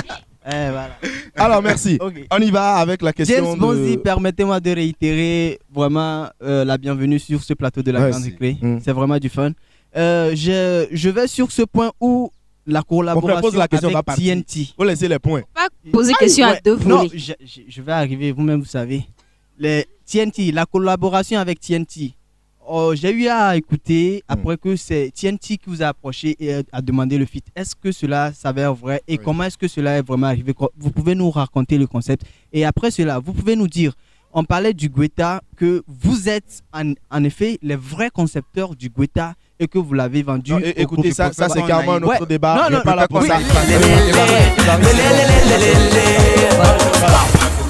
Voilà. Alors, merci. Okay. On y va avec la question. James Bonzi, permettez-moi de réitérer vraiment la bienvenue sur ce plateau de la Grande Récré. C'est vraiment du fun. Je vais sur ce point où la collaboration avec TNT. Faut laisser les points. Pas poser question à deux volets. Non, je vais arriver, vous-même vous savez. Les TNT, la collaboration avec TNT. J'ai eu à écouter après que c'est TNT qui vous a approché et a demandé le feat. Est-ce que cela s'avère vrai et comment est-ce que cela est vraiment arrivé? Vous pouvez nous raconter le concept. Et après cela, vous pouvez nous dire, on parlait du Guetta, que vous êtes en effet les vrais concepteurs du Guetta et que vous l'avez vendu. Non, écoutez, ça c'est carrément un autre débat. Non, pas là pour ça.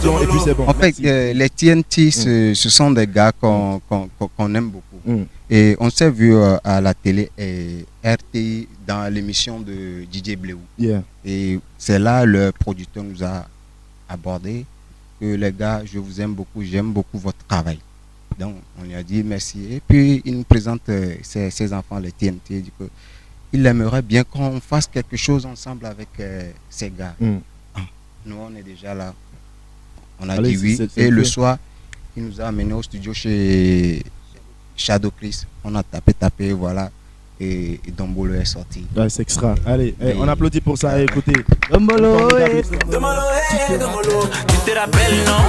Et puis c'est bon. En fait, les TNT, ce sont des gars qu'on aime beaucoup. Et on s'est vu à la télé et RTI dans l'émission de DJ Bléou. Et c'est là le producteur nous a abordé que les gars, je vous aime beaucoup, j'aime beaucoup votre travail. Donc on lui a dit merci. Et puis il nous présente ses enfants, les TNT. Il dit qu'il aimerait bien qu'on fasse quelque chose ensemble avec ces gars. Nous on est déjà là. On a dit oui. Et le soir, il nous a amené au studio chez Shadow Chris. On a tapé, voilà. et Dombolo est sorti. Ouais, c'est extra. Allez, on applaudit pour ça. Écoutez. Dombolo, Dombolo, tu te rappelles, non?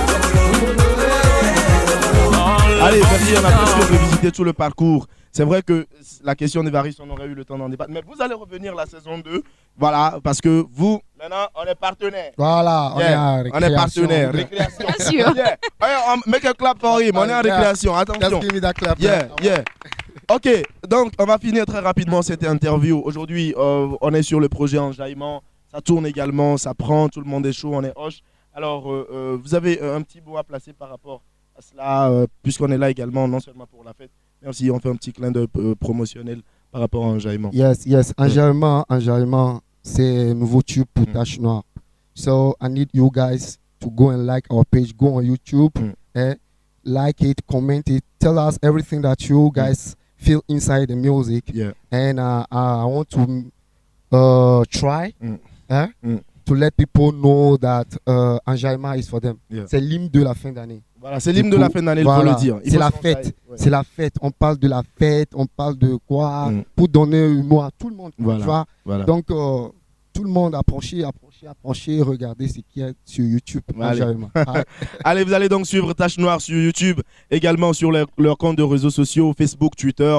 Allez, vas-y, on a presque revisité tout le parcours. C'est vrai que la question d'Évariste, on aurait eu le temps d'en débattre. Mais vous allez revenir la saison 2. Voilà, parce que vous, maintenant, on est partenaires. Voilà, on est partenaires. Récréation. Bien sûr. Yeah. Make a clap for him. On est en récréation. Attention. Just give me that clap. Yeah. Ok, donc on va finir très rapidement cette interview. Aujourd'hui, on est sur le projet Enjaillement. Ça tourne également, ça prend, tout le monde est chaud, on est hoche. Alors, vous avez un petit mot à placer par rapport à cela, puisqu'on est là également, non seulement pour la fête, mais aussi on fait un petit clin d'œil promotionnel par rapport à Enjaillement. Yes. Enjaillement, c'est un nouveau tube pour Tache Noire. So, I need you guys to go and like our page, go on YouTube, like it, comment it, tell us everything that you guys feel inside the music. Yeah. And I want to try to let people know that Enjaillement is for them. Yeah. C'est l'hymne de la fin d'année. Voilà, c'est l'hymne de la fin d'année, il faut le dire. C'est la fête. Ouais. C'est la fête. On parle de la fête, on parle de quoi pour donner un mot à tout le monde. Voilà. Donc, tout le monde approchez, regardez ce qu'il y a sur YouTube. Allez, vous allez donc suivre Tache Noire sur YouTube, également sur leur compte de réseaux sociaux, Facebook, Twitter,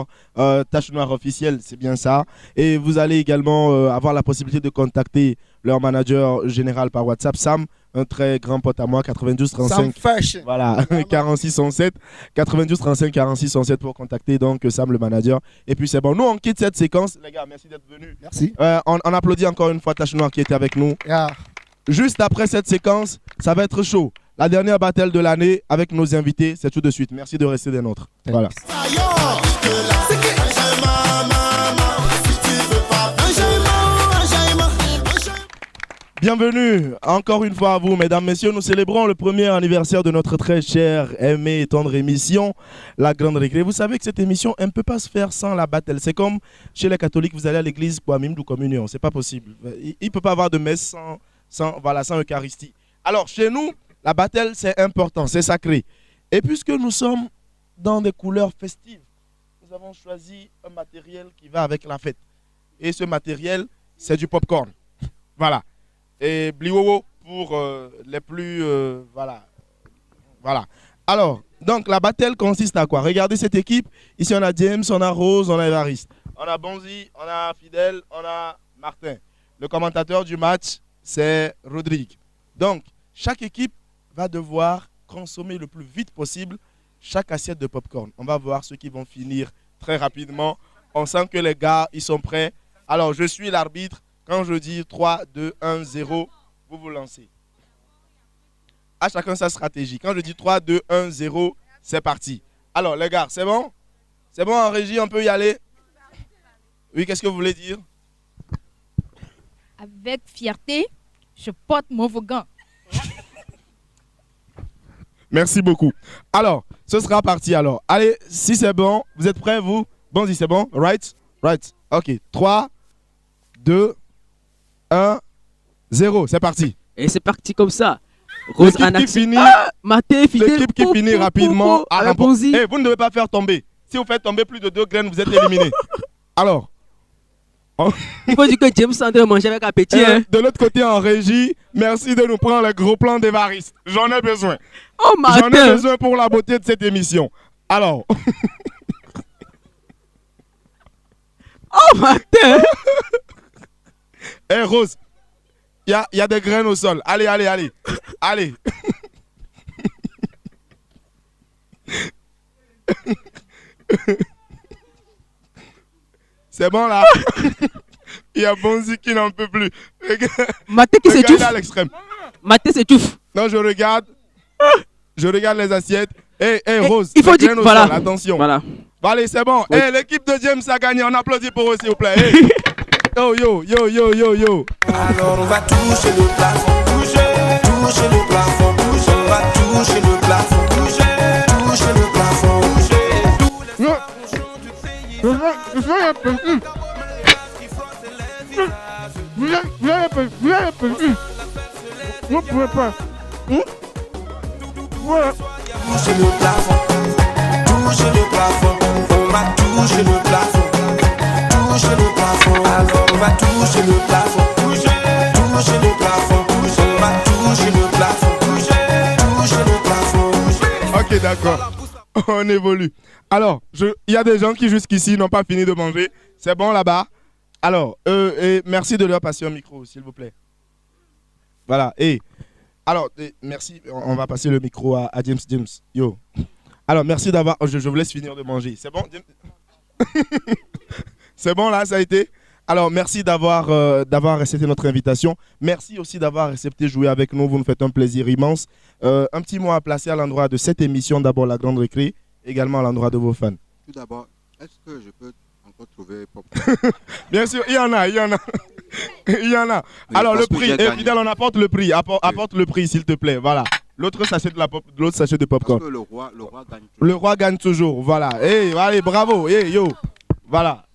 Tache Noire officiel, c'est bien ça. Et vous allez également avoir la possibilité de contacter leur manager général par WhatsApp, Sam, un très grand pote à moi, 92 35 voilà 46 107 92 35 46 107 pour contacter donc Sam le manager. Et puis c'est bon, nous on quitte cette séquence, les gars, merci d'être venus. Merci. On applaudit encore une fois Tache Noire qui était avec nous. Juste après cette séquence, ça va être chaud. La dernière battle de l'année avec nos invités, c'est tout de suite. Merci de rester des nôtres. Voilà. Bienvenue encore une fois à vous, mesdames, messieurs. Nous célébrons le premier anniversaire de notre très chère, aimée et tendre émission, La Grande Récré. Vous savez que cette émission, elle ne peut pas se faire sans la battle. C'est comme chez les catholiques, vous allez à l'église pour mime ou communion. C'est pas possible. Il ne peut pas avoir de messe sans Eucharistie. Alors, chez nous, la battle, c'est important, c'est sacré. Et puisque nous sommes dans des couleurs festives, nous avons choisi un matériel qui va avec la fête. Et ce matériel, c'est du popcorn. Voilà. Et Bliwowo pour les plus... voilà. Alors, donc la battle consiste à quoi? Regardez cette équipe. Ici, on a James, on a Rose, on a Évariste. On a Bonzi, on a Fidèle, on a Martin. Le commentateur du match, c'est Rodrigue. Donc, chaque équipe va devoir consommer le plus vite possible chaque assiette de popcorn. On va voir ceux qui vont finir très rapidement. On sent que les gars, ils sont prêts. Alors, je suis l'arbitre. Quand je dis 3, 2, 1, 0, vous vous lancez. À chacun sa stratégie. Quand je dis 3, 2, 1, 0, c'est parti. Alors, les gars, c'est bon? C'est bon en régie, on peut y aller? Oui, qu'est-ce que vous voulez dire? Avec fierté, je porte mon vogan. Merci beaucoup. Alors, ce sera parti alors. Allez, si c'est bon, vous êtes prêts, vous? Bon, si c'est bon, right? Right. Ok, 3, 2, 1, 0, c'est parti. Et c'est parti comme ça. Rose l'équipe qui finit, l'équipe qui finit rapidement à remporter. Hey, vous ne devez pas faire tomber. Si vous faites tomber plus de 2 graines, vous êtes éliminé. Alors. Il faut dire que James Sanders mange avec appétit. Hein. De l'autre côté en régie, merci de nous prendre le gros plan d'Évariste. J'en ai besoin. Oh, Martin. J'en ai besoin pour la beauté de cette émission. Alors. Oh, Martin. Hey Rose, il y a des graines au sol. Allez. Allez. C'est bon là. Il y a Bonzi qui n'en peut plus. Maté qui s'étouffe. À l'extrême. Maté s'étouffe. Non, je regarde les assiettes. Hey Rose, il faut dire voilà. Sol, attention. Voilà. Allez, c'est bon. Oui. Hey, l'équipe de James a gagné. On applaudit pour eux, s'il vous plaît. Hey. Yo. Alors on va toucher le plafond, toucher le plafond, on va toucher le plafond, toucher le plafond, Vous pouvez pas. Voilà. Toucher le plafond, on va toucher le plafond. va toucher le plafond. Toucher le plafond. On va toucher le plafond. Toucher le plafond. Ok, d'accord. On évolue. Alors, il y a des gens qui jusqu'ici n'ont pas fini de manger. C'est bon là-bas? Alors, et merci de leur passer un micro, s'il vous plaît. Voilà. Alors, merci. On va passer le micro à James. Yo. Alors, merci d'avoir... Je vous laisse finir de manger. C'est bon, James? C'est bon là, ça a été? Alors, merci d'avoir accepté notre invitation. Merci aussi d'avoir accepté de jouer avec nous. Vous nous faites un plaisir immense. Un petit mot à placer à l'endroit de cette émission. D'abord, la Grande Récré. Également à l'endroit de vos fans. Tout d'abord, est-ce que je peux encore trouver Popcorn? Bien sûr, il y en a. Il y en a. Mais alors, le prix. Fidèle, on apporte le prix. Apporte le prix, s'il te plaît. Voilà. L'autre sachet de popcorn. Parce que le roi gagne toujours. Le roi gagne toujours. Voilà. Allez, bravo. Yo. Voilà.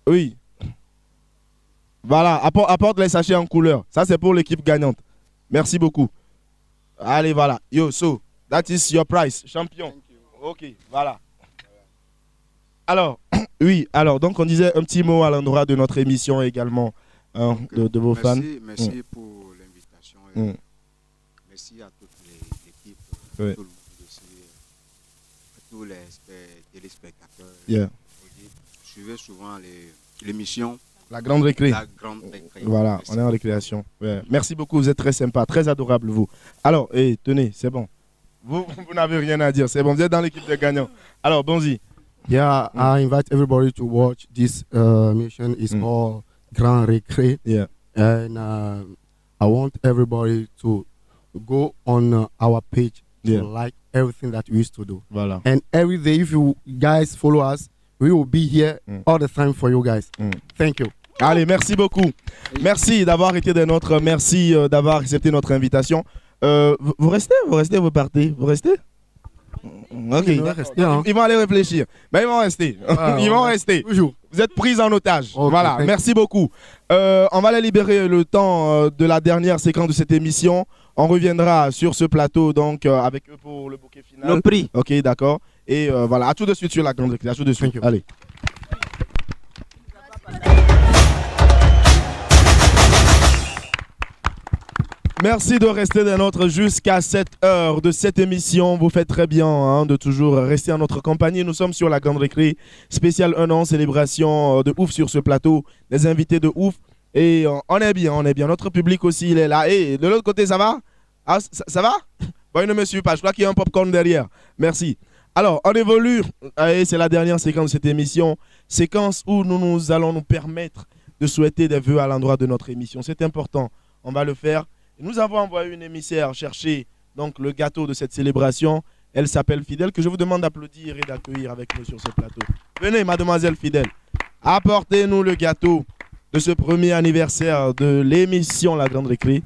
Oui. Voilà, apporte les sachets en couleur. Ça, c'est pour l'équipe gagnante. Merci beaucoup. Allez, voilà. Yo, so, that is your prize, champion. Ok, voilà. Alors, oui, donc on disait un petit mot à l'endroit de notre émission également, de vos fans. Merci pour l'invitation. Merci à toute l'équipe, tout le monde aussi, à tous les téléspectateurs. Yeah. Suivez souvent l'émission. La Grande Récré. La Grande Récré. Voilà, merci. On est en récréation. Ouais. Merci beaucoup, vous êtes très sympa, très adorable vous. Alors, tenez, c'est bon. Vous n'avez rien à dire, c'est bon, vous êtes dans l'équipe des gagnants. Alors, bon-y. Yeah, I invite everybody to watch this mission. It's called Grand Récré. Yeah. And I want everybody to go on our page to like everything that we used to do. Voilà. And every day, if you guys follow us, we will be here all the time for you guys. Thank you. Allez, merci beaucoup. Merci d'avoir été des nôtres. Merci d'avoir accepté notre invitation. Vous restez, vous partez, vous restez? Ok. Ils vont aller réfléchir. Mais ils vont rester. Ils vont rester. Toujours. Vous êtes pris en otage. Okay, voilà. Merci beaucoup. On va les libérer le temps de la dernière séquence de cette émission. On reviendra sur ce plateau donc avec eux pour le bouquet final. Le prix. Ok, d'accord. Et voilà, à tout de suite sur la Grande Récré. À tout de suite. Allez. Merci de rester des nôtres jusqu'à cette heure de cette émission. Vous faites très bien de toujours rester en notre compagnie. Nous sommes sur la Grande Récré, spécial 1 an, célébration de ouf sur ce plateau. Des invités de ouf. Et on est bien, Notre public aussi, il est là. Et de l'autre côté, ça va? Ah, ça va? Bon, il ne me suit pas. Je crois qu'il y a un popcorn derrière. Merci. Alors, on évolue. Et c'est la dernière séquence de cette émission. Séquence où nous allons nous permettre de souhaiter des vœux à l'endroit de notre émission. C'est important. On va le faire. Nous avons envoyé une émissaire chercher donc le gâteau de cette célébration. Elle s'appelle Fidèle, que je vous demande d'applaudir et d'accueillir avec nous sur ce plateau. Venez, mademoiselle Fidèle, apportez-nous le gâteau de ce premier anniversaire de l'émission La Grande Récré.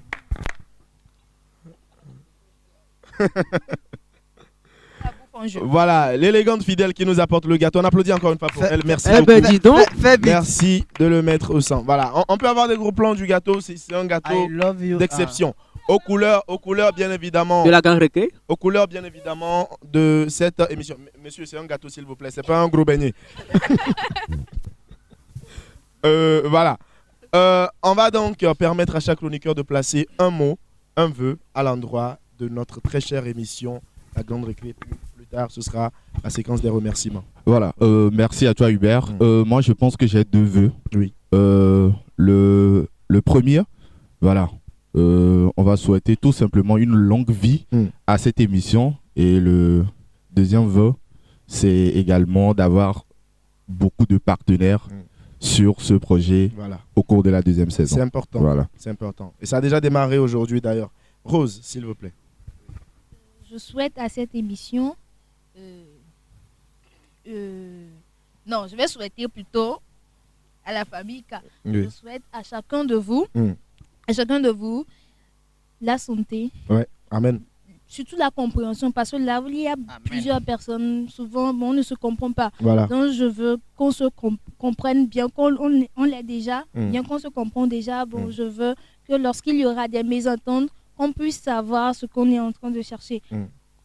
Voilà, l'élégante Fidèle qui nous apporte le gâteau. On applaudit encore une fois pour elle. Merci beaucoup. Ben, dis donc. Merci de le mettre au sang. Voilà, on peut avoir des gros plans du gâteau. C'est un gâteau d'exception. Aux couleurs bien évidemment. De la Grande Récré. Aux couleurs bien évidemment de cette émission. Monsieur, c'est un gâteau s'il vous plaît. C'est pas un gros beignet. Voilà. On va donc permettre à chaque chroniqueur de placer un mot, un vœu à l'endroit de notre très chère émission La Grande Récré. Plus tard, ce sera la séquence des remerciements. Voilà, merci à toi Hubert. Moi je pense que j'ai deux vœux. Oui. Le premier, voilà, on va souhaiter tout simplement une longue vie à cette émission. Et le deuxième vœu, c'est également d'avoir beaucoup de partenaires sur ce projet au cours de la deuxième saison. C'est important. Voilà. C'est important. Et ça a déjà démarré aujourd'hui d'ailleurs. Rose, s'il vous plaît. Je souhaite à cette émission... non, je vais souhaiter plutôt à la famille K. Oui. Je souhaite à chacun de vous, la santé. Ouais, amen. Surtout la compréhension, parce que là où il y a plusieurs personnes, souvent on ne se comprend pas. Voilà. Donc je veux qu'on se comprenne bien, qu'on l'ait déjà, bien qu'on se comprenne déjà. Bon, je veux que lorsqu'il y aura des mésententes, qu'on puisse savoir ce qu'on est en train de chercher.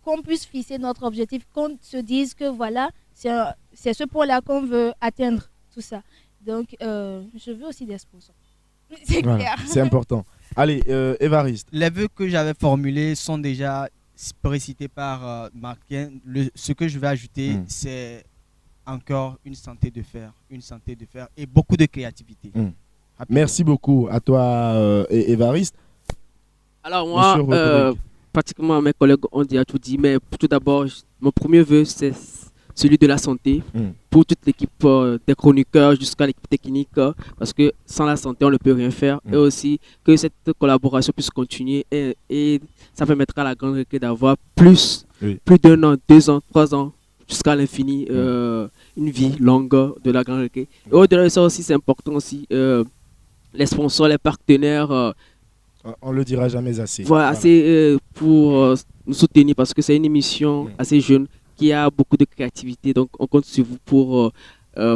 qu'on puisse fixer notre objectif, qu'on se dise que voilà, c'est ce point-là qu'on veut atteindre, tout ça. Donc, je veux aussi des sponsors. C'est clair. C'est important. Allez, Évariste. Les vœux que j'avais formulés sont déjà précités par Martin. Ce que je vais ajouter, c'est encore une santé de fer et beaucoup de créativité. Merci beaucoup à toi, Évariste. Alors moi, pratiquement mes collègues ont déjà tout dit, mais tout d'abord, mon premier vœu, c'est celui de la santé pour toute l'équipe des chroniqueurs jusqu'à l'équipe technique, parce que sans la santé, on ne peut rien faire. Et aussi que cette collaboration puisse continuer et ça permettra à la Grande Récré d'avoir plus d'1 an, 2 ans, 3 ans, jusqu'à l'infini, une vie longue de la Grande Récré. Et au-delà de ça aussi, c'est important aussi, les sponsors, les partenaires. On ne le dira jamais assez. Voilà, assez pour nous soutenir, parce que c'est une émission assez jeune qui a beaucoup de créativité. Donc, on compte sur vous pour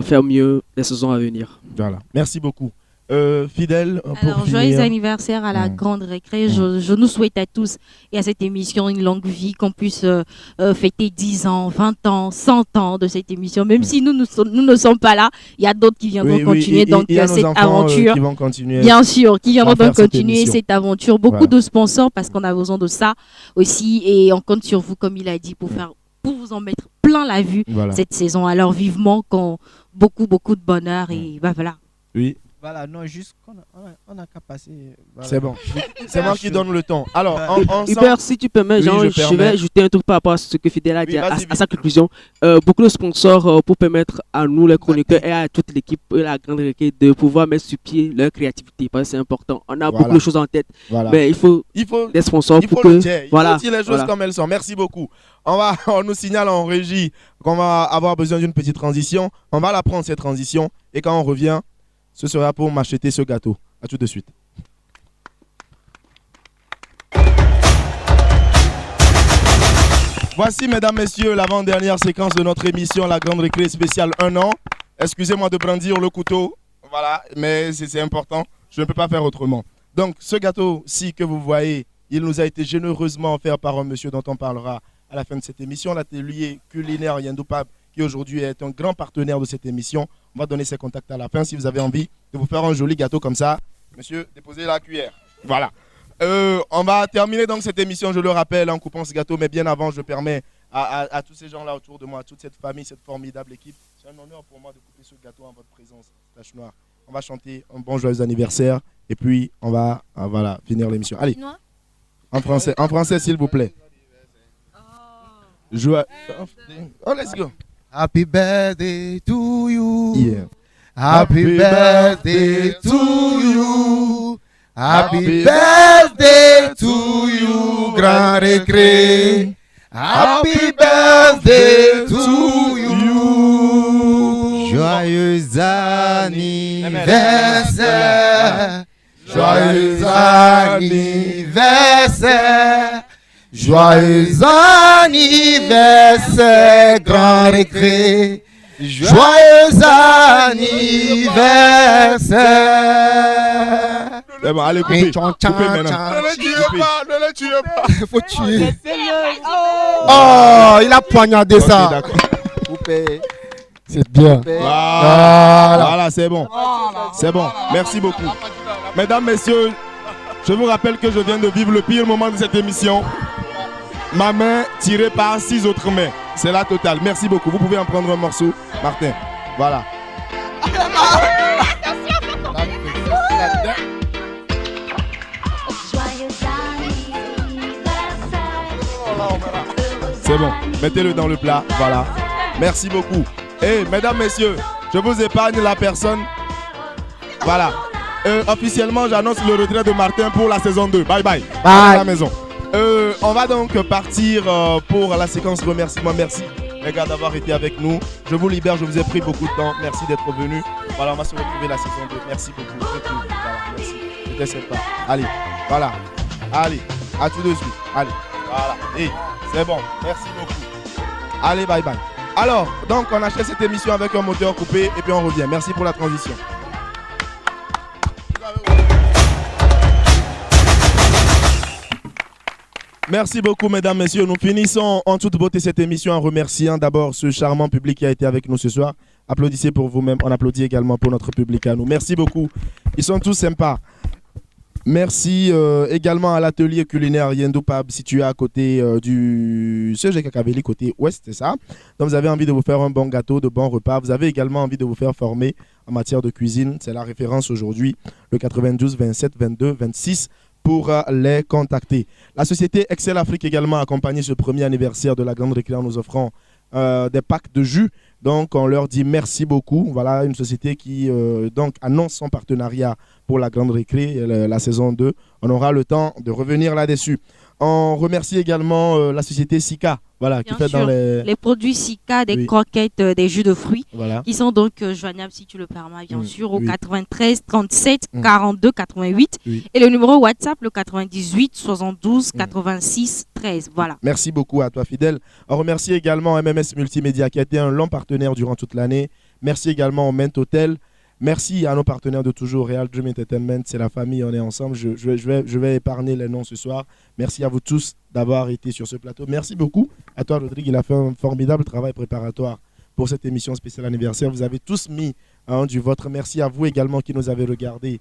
faire mieux les saisons à venir. Voilà. Merci beaucoup. Fidèle, pour alors, finir. joyeux anniversaire à la Grande Récré. Je nous souhaite à tous et à cette émission une longue vie, qu'on puisse fêter 10 ans, 20 ans, 100 ans de cette émission. Même si nous ne sommes pas là, il y a d'autres qui viendront continuer donc cette aventure. Qui vont continuer, bien sûr, qui viendront donc continuer cette aventure. Beaucoup de sponsors, parce qu'on a besoin de ça aussi. Et on compte sur vous, comme il a dit, pour vous en mettre plein la vue cette saison. Alors vivement, beaucoup de bonheur et voilà. Oui. Voilà, non, juste qu'on on a qu'à passer. Voilà. C'est bon. C'est moi qui donne le temps. Alors, Hubert, si tu permets, je vais ajouter un truc par rapport à ce que Fidèle a dit, à sa conclusion. Beaucoup de sponsors pour permettre à nous, les chroniqueurs, et à toute l'équipe, la Grande Récré, de pouvoir mettre sur pied leur créativité, parce que c'est important. On a beaucoup de choses en tête, mais il faut des sponsors pour que... Il faut dire les choses comme elles sont. Merci beaucoup. On nous signale en régie qu'on va avoir besoin d'une petite transition. On va la prendre, cette transition, et quand on revient, ce sera pour m'acheter ce gâteau. À tout de suite. Voici, mesdames, messieurs, l'avant-dernière séquence de notre émission, la Grande Récré spéciale 1 an. Excusez-moi de brandir le couteau, voilà, mais c'est important. Je ne peux pas faire autrement. Donc, ce gâteau-ci que vous voyez, il nous a été généreusement offert par un monsieur dont on parlera à la fin de cette émission, l'atelier culinaire Yendoupab, qui aujourd'hui est un grand partenaire de cette émission. On va donner ses contacts à la fin si vous avez envie de vous faire un joli gâteau comme ça. Monsieur, déposez la cuillère. Voilà. On va terminer donc cette émission, je le rappelle, en coupant ce gâteau. Mais bien avant, je permets à tous ces gens-là autour de moi, à toute cette famille, cette formidable équipe. C'est un honneur pour moi de couper ce gâteau en votre présence, Tache Noire. On va chanter un bon joyeux anniversaire et puis on va voilà, finir l'émission. Allez, en français s'il vous plaît. Oh, let's go. Happy birthday to you. Yeah. Happy birthday to you. Happy birthday to you, Grand Récré. Happy birthday to you. Joyeux anniversaire. Joyeux anniversaire. Joyeux anniversaire, Grand Récré. Joyeux anniversaire. C'est bon, allez, coupez. Coupez maintenant. Ne le tuez pas. Il faut tuer. Oh, il a poignardé ça. D'accord. Coupez. C'est bien. Voilà, c'est bon. C'est bon. Merci beaucoup. Mesdames, messieurs, je vous rappelle que je viens de vivre le pire moment de cette émission. Ma main tirée par 6 autres mains. C'est la totale. Merci beaucoup. Vous pouvez en prendre un morceau, Martin. Voilà. C'est bon. Mettez-le dans le plat. Voilà. Merci beaucoup. Et mesdames, messieurs, je vous épargne la personne. Voilà. Officiellement, j'annonce le retrait de Martin pour la saison 2. Bye bye. À la maison. On va donc partir pour la séquence remerciements. Merci les gars d'avoir été avec nous. Je vous libère, je vous ai pris beaucoup de temps. Merci d'être venus. Voilà, on va se retrouver la saison 2. Merci beaucoup. Voilà, merci. Ne laissez pas. Allez, voilà. Allez, à tout de suite. Allez, voilà. Et c'est bon. Merci beaucoup. Allez, bye bye. Alors, donc on achète cette émission avec un moteur coupé et puis on revient. Merci pour la transition. Merci beaucoup, mesdames, messieurs. Nous finissons en toute beauté cette émission en remerciant d'abord ce charmant public qui a été avec nous ce soir. Applaudissez pour vous-même. On applaudit également pour notre public à nous. Merci beaucoup. Ils sont tous sympas. Merci également à l'atelier culinaire Yendo Pab situé à côté du CG Kakaveli, côté ouest, c'est ça. Donc vous avez envie de vous faire un bon gâteau, de bons repas. Vous avez également envie de vous faire former en matière de cuisine. C'est la référence aujourd'hui, le 92 27 22 26 pour les contacter. La société Excel Afrique également a accompagné ce premier anniversaire de la Grande Récré en nous offrant des packs de jus. Donc on leur dit merci beaucoup. Voilà une société qui donc annonce son partenariat pour la Grande Récré, la saison 2. On aura le temps de revenir là-dessus. On remercie également la société Sika, voilà, qui fait dans les produits Sika, des croquettes, des jus de fruits, voilà, qui sont donc joignables si tu le permets, bien sûr, au 93 37 42 88 et le numéro WhatsApp le 98 72 86 13. Voilà. Merci beaucoup à toi, fidèle. On remercie également MMS Multimédia qui a été un long partenaire durant toute l'année. Merci également au Ment Hotel. Merci à nos partenaires de toujours, Real Dream Entertainment, c'est la famille, on est ensemble. Je vais épargner les noms ce soir. Merci à vous tous d'avoir été sur ce plateau. Merci beaucoup à toi, Rodrigue. Il a fait un formidable travail préparatoire pour cette émission spéciale anniversaire. Vous avez tous mis du vôtre. Merci à vous également qui nous avez regardé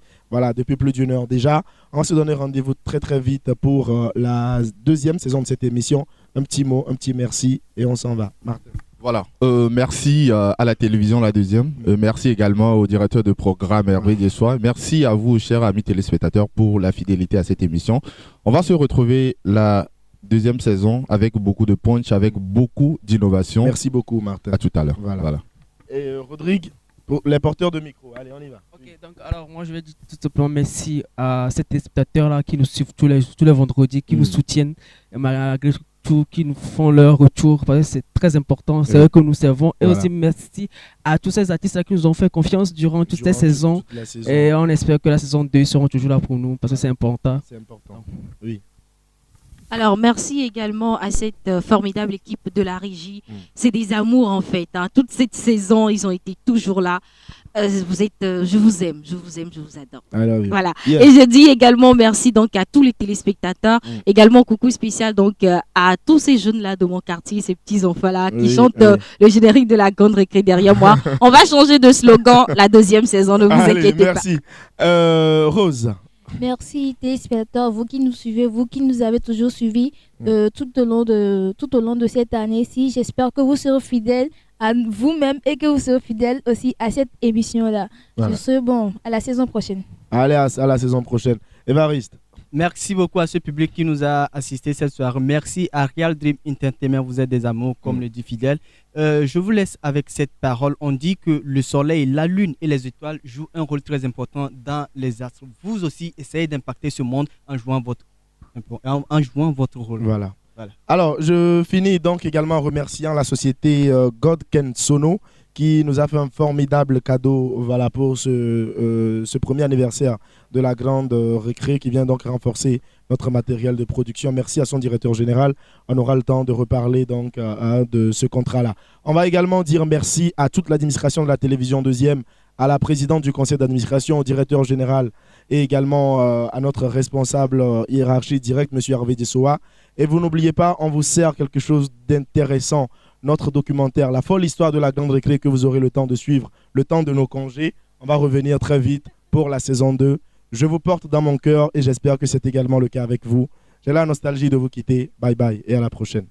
depuis plus d'1 heure déjà. On va se donner rendez-vous très très vite pour la deuxième saison de cette émission. Un petit mot, un petit merci et on s'en va. Martin. Voilà, merci à la télévision, la deuxième. Merci également au directeur de programme Hervé Dessois. Merci à vous, chers amis téléspectateurs, pour la fidélité à cette émission. On va se retrouver la deuxième saison avec beaucoup de punch, avec beaucoup d'innovation. Merci beaucoup, Martin. À tout à l'heure. Voilà. Et Rodrigue, pour les porteurs de micro, allez, on y va. Ok, donc alors moi je vais dire tout simplement merci à ces téléspectateurs-là qui nous suivent tous les vendredis, qui nous soutiennent, malgré tout, qui nous font leur retour, parce que c'est très important, c'est eux que nous servons. Et aussi merci à tous ces artistes qui nous ont fait confiance durant toutes ces saisons. Et on espère que la saison 2 seront toujours là pour nous, parce que c'est important. C'est important, oui. Alors, merci également à cette formidable équipe de la régie. C'est des amours, en fait. Toute cette saison, ils ont été toujours là. Je vous aime, je vous adore. Voilà. Yeah. Et je dis également merci donc à tous les téléspectateurs. Également, coucou spécial donc à tous ces jeunes-là de mon quartier, ces petits enfants-là qui chantent le générique de la Grande Récré derrière moi. On va changer de slogan la deuxième saison, ne vous inquiétez pas. Merci. Rose. Merci téléspectateurs, vous qui nous suivez, vous qui nous avez toujours suivis tout au long de cette année-ci. J'espère que vous serez fidèles à vous-même et que vous serez fidèles aussi à cette émission-là. Voilà. Je serai bon à la saison prochaine. Allez, à la saison prochaine. Évariste. Merci beaucoup à ce public qui nous a assisté cette soirée. Merci à Real Dream Entertainment, vous êtes des amours, comme le dit Fidèle. Je vous laisse avec cette parole. On dit que le soleil, la lune et les étoiles jouent un rôle très important dans les astres. Vous aussi, essayez d'impacter ce monde en jouant votre rôle. Voilà. Alors, je finis donc également en remerciant la société Godken Sono qui nous a fait un formidable cadeau pour ce premier anniversaire de la Grande Récré qui vient donc renforcer notre matériel de production. Merci à son directeur général. On aura le temps de reparler donc de ce contrat-là. On va également dire merci à toute l'administration de la télévision deuxième, à la présidente du conseil d'administration, au directeur général et également à notre responsable hiérarchie directe, M. Hervé Dessoa. Et vous n'oubliez pas, on vous sert quelque chose d'intéressant. Notre documentaire, La folle histoire de la Grande Récré que vous aurez le temps de suivre, le temps de nos congés. On va revenir très vite pour la saison 2. Je vous porte dans mon cœur et j'espère que c'est également le cas avec vous. J'ai la nostalgie de vous quitter. Bye bye et à la prochaine.